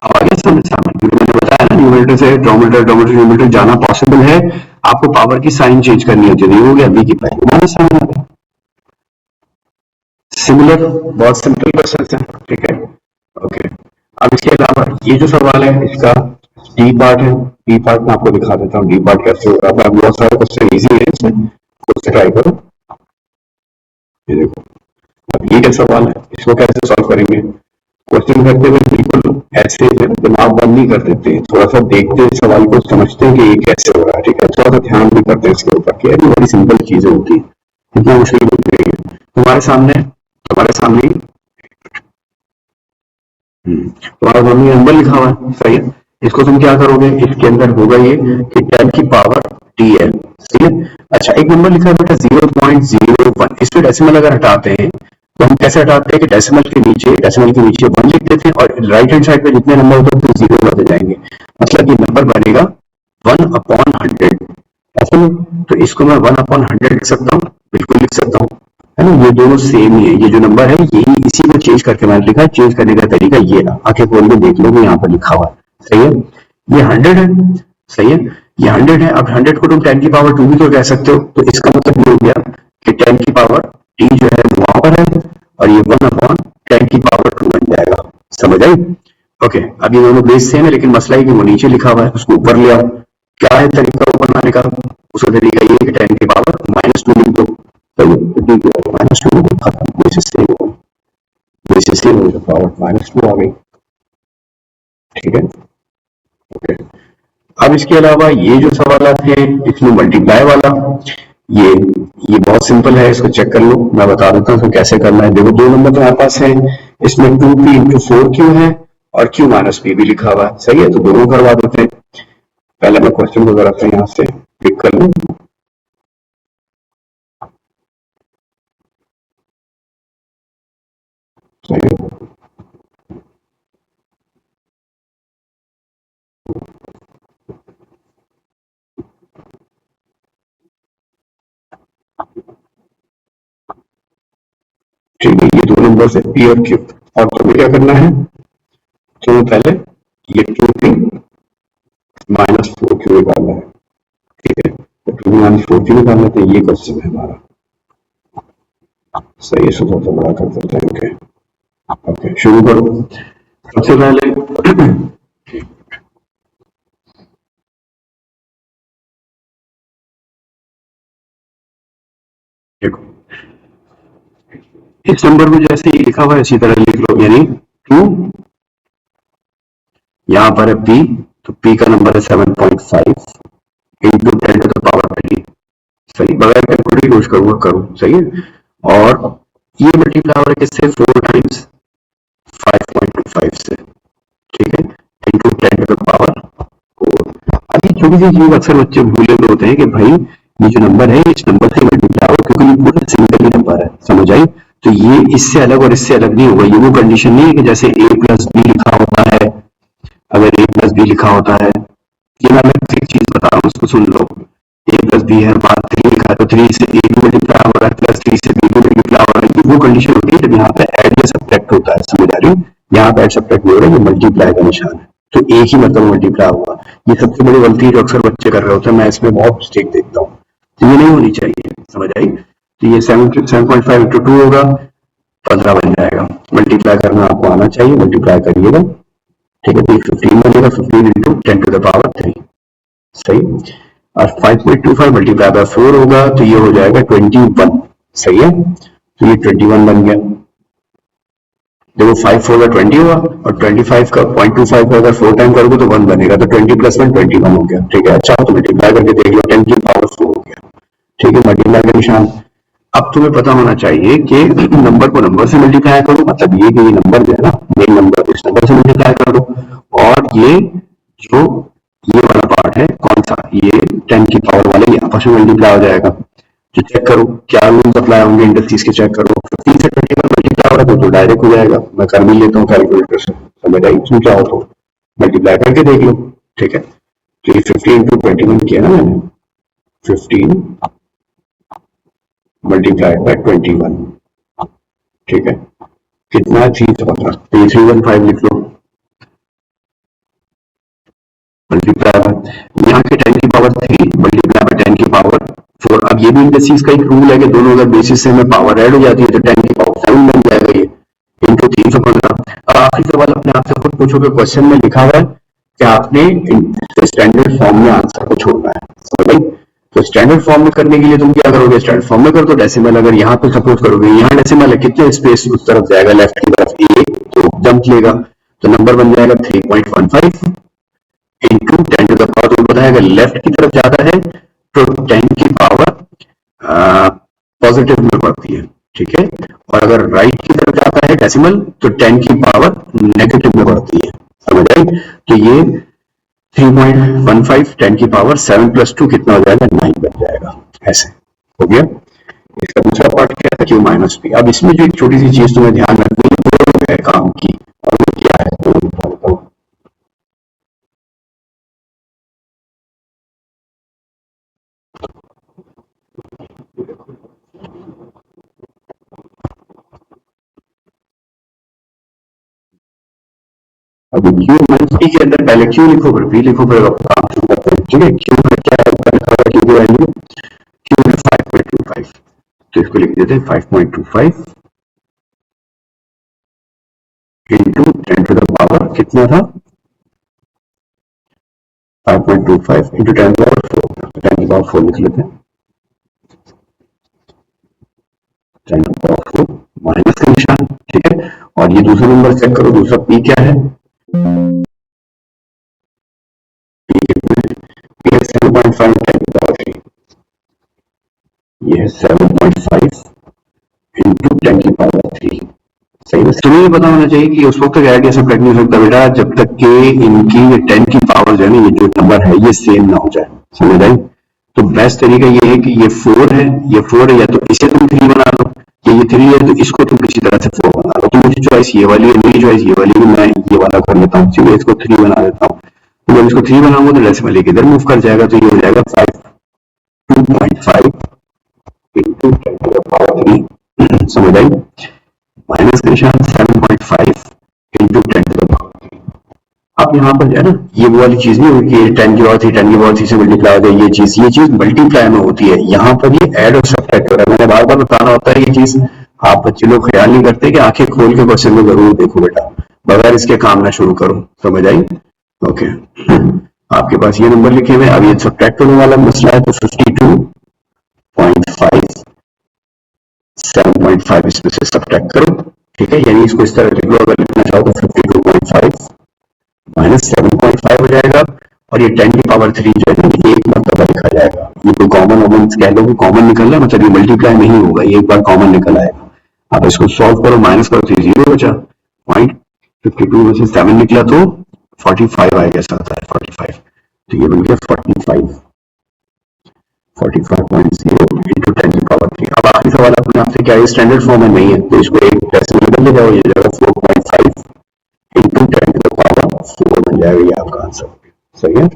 अब आगे समझ सामने, क्योंकि मैंने बताया ना न्यूमरेटर से न्यूमरेटर जाना पॉसिबल है, आपको पावर की साइन चेंज करनी होती है। हो गया बी की पहले माइनस साइन आ गया। सिमिलर, बहुत सिंपल क्वेश्चन है, ठीक है, ओके। अब इसके अलावा ये जो सवाल है इसका डी पार्ट है, डी पार्ट में आपको दिखा देता हूँ डी पार्ट कैसे होगा। बहुत सारे क्वेश्चन इजी है इसमें, खुद से ट्राई करो। ये देखो, अब ये क्या सवाल है, इसको कैसे सॉल्व करेंगे। क्वेश्चन करते हुए बिल्कुल ऐसे दिमाग बंद नहीं कर देते, थोड़ा सा देखते हैं सवाल को, समझते हैं कि ये कैसे हो रहा है, ठीक है, थोड़ा सा ध्यान भी करते हैं इसके ऊपर कि ये बड़ी सिंपल चीजें होती है, इतना मुश्किल होती है। तुम्हारे सामने तुम्हारा सामने नंबर लिखा हुआ है, सही है। इसको तुम क्या करोगे, इसके अंदर होगा ये कि 10 की पावर टी है, सही है। अच्छा एक नंबर लिखा है बेटा 0.01, इस पे डेसिमल अगर हटाते हैं तो हम कैसे हटाते हैं कि डेसिमल के नीचे 1 लिख देते हैं और राइट हैंड साइड पे जितने नंबर होते हैं जीरो करते जाएंगे, मतलब ये नंबर बनेगा 1/100, ऐसा नहीं। तो इसको मैं 1/100 लिख सकता हूँ, बिल्कुल लिख सकता हूँ, है ना। ये दोनों सेम ही है, ये जो नंबर है यही, इसी को चेंज करके मैंने लिखा है। चेंज करने का तरीका ये ना, आंखें खोल के देख लो यहाँ पर लिखा हुआ है, सही है। ये 100 है, सही है, ये 100 है। अब 100 को तुम 10 की पावर 2 भी तो कह सकते हो, तो इसका मतलब ये हो गया कि 10 की पावर टी जो है वहां पर है और ये 1/10 की पावर 2 बन जाएगा, समझ आई। ओके, अब ये दोनों बेस सेम है लेकिन मसला है कि वो नीचे लिखा हुआ है, उसको ऊपर ले आओ। क्या है तरीका ऊपर लाने का, उसका तरीका ये है कि 10 की पावर -2 लिख दो, -2 खत्म, बेसिस सेम हो, पावर -2 आ गई, ठीक है, ओके। अब इसके अलावा ये जो सवाल है इसमें मल्टीप्लाई वाला, ये बहुत सिंपल है, इसको चेक कर लो, मैं बता देता हूँ कैसे करना है। देखो दो नंबर तुम्हारे पास है, इसमें 2p × 4q है और q - p भी लिखा हुआ है, सही है, तो दोनों करवा देते हैं। पहले मैं क्वेश्चन को जरा से यहाँ से पिक कर लूँ, सही है। ठीक है, ये दो नंबर है पी और क्यू, और तुम्हें क्या करना है, तो पहले ये 2p - 4q निकालना है, ठीक है, तो 2p - 4q निकालना है, तो ये क्वेश्चन है हमारा। सही है, थोड़ा सा बड़ा कर देते हैं। ओके ओके, शुरू करो। सबसे पहले देखो, इस नंबर को जैसे ही लिखा हुआ है इसी तरह लिख लो, यानी 2, यहां पर है p, तो p का नंबर है 7.5 इंटू 10⁻3। सही, बगैर कैलकुलेटर यूज करूंगा, करूं, सही है। और ये मल्टीप्लाई हो रहा है किससे, 4 टाइम्स 5.25 से, ठीक है, इंटू 10⁻4। अब ये छोटी सी चीज अक्सर बच्चे भूले हुए होते हैं कि भाई ये जो नंबर है इस नंबर से मल्टीप्लाई हो, क्योंकि ये पूरा सिंगल ही नंबर है, समझ आई। तो ये इससे अलग और इससे अलग नहीं होगा। ये वो कंडीशन नहीं है कि जैसे a प्लस बी लिखा होता है, अगर a प्लस बी लिखा होता है, ये मैं अलग से एक चीज बता रहा हूँ, उसको सुन लो। a प्लस बी है, बाद 3 लिखा है, तो 3 से a भी मल्टीप्लाई हो रहा है, प्लस 3 से b भी मल्टीप्लाई हो रहा है। ये वो कंडीशन होती है जब यहाँ पे एड या सब्ट्रैक्ट होता है, समझ आ रही है। यहाँ पे एड सब्ट्रैक्ट नहीं हो रहा है, ये मल्टीप्लाई का निशान है, तो एक ही मतलब मल्टीप्लाई हुआ। ये सबसे बड़ी गलती जो अक्सर बच्चे कर रहे होते हैं, मैं इसमें बहुत मिस्टेक देखता हूँ, तो ये नहीं होनी चाहिए, समझ आई। तो ये 7.5 इंटू 2 होगा, 15 बन जाएगा। मल्टीप्लाई करना आपको आना चाहिए, मल्टीप्लाई करिएगा, ठीक है। तो 15 बनेगा, 15 इंटू 10⁻3, सही। और 5.25 मल्टीप्लाई बाय 4 होगा, तो ये हो जाएगा 21, सही है। तो ये 21 बन गया। देखो 5 4 का 20 हुआ, और 25 का 0.25 का अगर 4 टाइम करोगे तो 1 बनेगा, तो 20 प्लस 1 21 हो गया, ठीक है। अच्छा, तो मल्टीप्लाई करके देख लो, 10⁻4 हो गया, ठीक है। मल्टीप्लाई का निशान। अब तुम्हें पता होना चाहिए कि नंबर को नंबर से मल्टीप्लाई करो, मतलब ये कि ये नंबर जो है ना, मेन नंबर इस नंबर से मल्टीप्लाई करो, और ये जो ये वाला पार्ट है कौन सा, ये 10 की पावर वाला, ये आपस में मल्टीप्लाई हो जाएगा। तो चेक करो क्या रूल्स अप्लाई होंगे इंडस्ट्रीज के, चेक करो। 15 से 21 मल्टीप्लाई हो रहा है तो डायरेक्ट हो जाएगा, मैं कर भी लेता हूँ कैलकुलेटर से, समझ आई। उसमें क्या हो तो मल्टीप्लाई करके देख लो, ठीक है। तो ये 15 इंटू 21 किया ना मैंने, 15 मल्टीप्लाई बाय 21, ठीक है। कितना है, 315, तो ये 315 लिख लो, मल्टीप्लाई बाय यहाँ के 10 की पावर 3 मल्टीप्लाई बाय 10 की पावर 4। अब ये भी इंडस्ट्रीज का एक रूल है कि दोनों अगर बेसिस से हमें पावर ऐड हो जाती है तो 10 की पावर 7 बन जाएगा, ये इंटू 315। अब आखिरी सवाल अपने आप से खुद पूछोगे, क्वेश्चन में लिखा हुआ है कि आपने स्टैंडर्ड फॉर्म में आंसर को छोड़ना है, समझ गए। तो स्टैंडर्ड फॉर्म में करने के लिए तुम क्या करोगे, स्टैंडर्ड फॉर्म में कर दो डेसिमल। अगर यहाँ पे सपोज करोगे, यहाँ डेसिमल है, कितने स्पेस उस तरफ जाएगा, लेफ्ट की तरफ, एक, तो जंप लेगा, तो नंबर बन जाएगा 3.15 इंटू 10 टू द पावर, तो बताया अगर लेफ्ट की तरफ जाता है तो 10 की पावर पॉजिटिव में बढ़ती है, ठीक है। और अगर राइट की तरफ जाता है डेसिमल, तो 10 की पावर नेगेटिव में बढ़ती है, समझ आई। तो ये 3.15 10 की पावर 7 प्लस 2 कितना हो जाएगा, 9 बन जाएगा, ऐसे हो गया। इसका दूसरा पार्ट क्या है, क्यू माइनस पी। अब इसमें जो एक छोटी सी चीज तुम्हें ध्यान रखनी है काम की, और वो क्या है, तो बताओ। अभी क्यू माइनस पी के अंदर पहले क्यू लिखो, फिर पी लिखो, फिर काम शुरू करते हैं, ठीक है। क्यू में क्या है, ऊपर लिखा हुआ क्यू की वैल्यू, क्यू है 5.25, तो इसको लिख देते हैं 5.25 इंटू 10 टू द पावर कितना था, 5.25 इंटू 10 टू पावर 4, 10 की पावर 4 लिख लेते हैं, 10 टू पावर 4 माइनस का निशान, ठीक है। और ये दूसरा नंबर चेक करो, दूसरा पी क्या है, पी कितना है, पी है 7.5 10 की पावर 3, ये है 7.5 इंटू 10 की पावर 3, सही है। तुम्हें ये पता होना चाहिए कि उस वक्त तक ऐड या सब्ट्रैक्ट नहीं हो सकता बेटा जब तक कि इनकी ये 10 की पावर जो है ना, ये जो नंबर है ये सेम ना हो जाए, समझ आई। तो बेस्ट तरीका ये है कि ये 4 है, ये 4 है, या तो इसे तुम 3 बना लो, ये 3 है तो इसको तुम किसी तरह से 4 बना लो। तो मुझे चॉइस ये वाली है, मेरी चॉइस ये वाली है, मैं ये वाला कर लेता हूँ, चलिए इसको 3 बना देता हूँ। तो जब इसको 3 बनाऊंगा तो डेसिमल एक इधर मूव कर जाएगा, तो ये हो जाएगा 2.5 इंटू 10 टू द पावर 3, समझ आई। माइनस का निशान 7.5 इंटू 10 टू द पावर 3। अब यहाँ पर जो है ना, ये वो वाली चीज नहीं होगी कि 10 की पावर 3 10 की पावर 3 से मल्टीप्लाई हो जाए, ये चीज मल्टीप्लाई में होती है, यहाँ पर ये ऐड और सब्ट्रैक्ट हो रहा है। मैंने बार बार बताना होता है ये चीज, आप बच्चे लोग ख्याल नहीं करते कि आंखें खोल के क्वेश्चन को जरूर देखो बेटा, बगैर इसके काम ना शुरू करो। समझ आई? ओके। आपके पास ये नंबर लिखे हुए, अब ये सब्ट्रैक्ट करने वाला मसला है, तो 52.5 7.5 इसमें से सब्ट्रैक्ट करो। ठीक है, यानी इसको इस तरह लिख लो, अगर लिखना चाहो तो 52.5 माइनस 7.5 हो जाएगा, और ये 10 की पावर 3 जो है ना, एक मरतबा लिखा जाएगा। ये तो कॉमन ओमन कह लो, कॉमन निकल रहा, मतलब ये मल्टीप्लाई नहीं होगा, ये एक बार कॉमन निकल आएगा। आप इसको सॉल्व करो, माइनस करो तो 0 बचा। 0.52 में से 7 निकला तो 45 आएगा, ऐसा आता है 45, तो ये बन गया 45.0 इंटू 10 की पावर 3। अब आखिरी सवाल अपने आपसे, क्या ये स्टैंडर्ड फॉर्म में नहीं है, तो इसको एक डेसिमल बदल ले जाओ, ये जगह 4.5 इंटू 10 की पावर 4 बन जाएगा, ये आपका आंसर। सही है?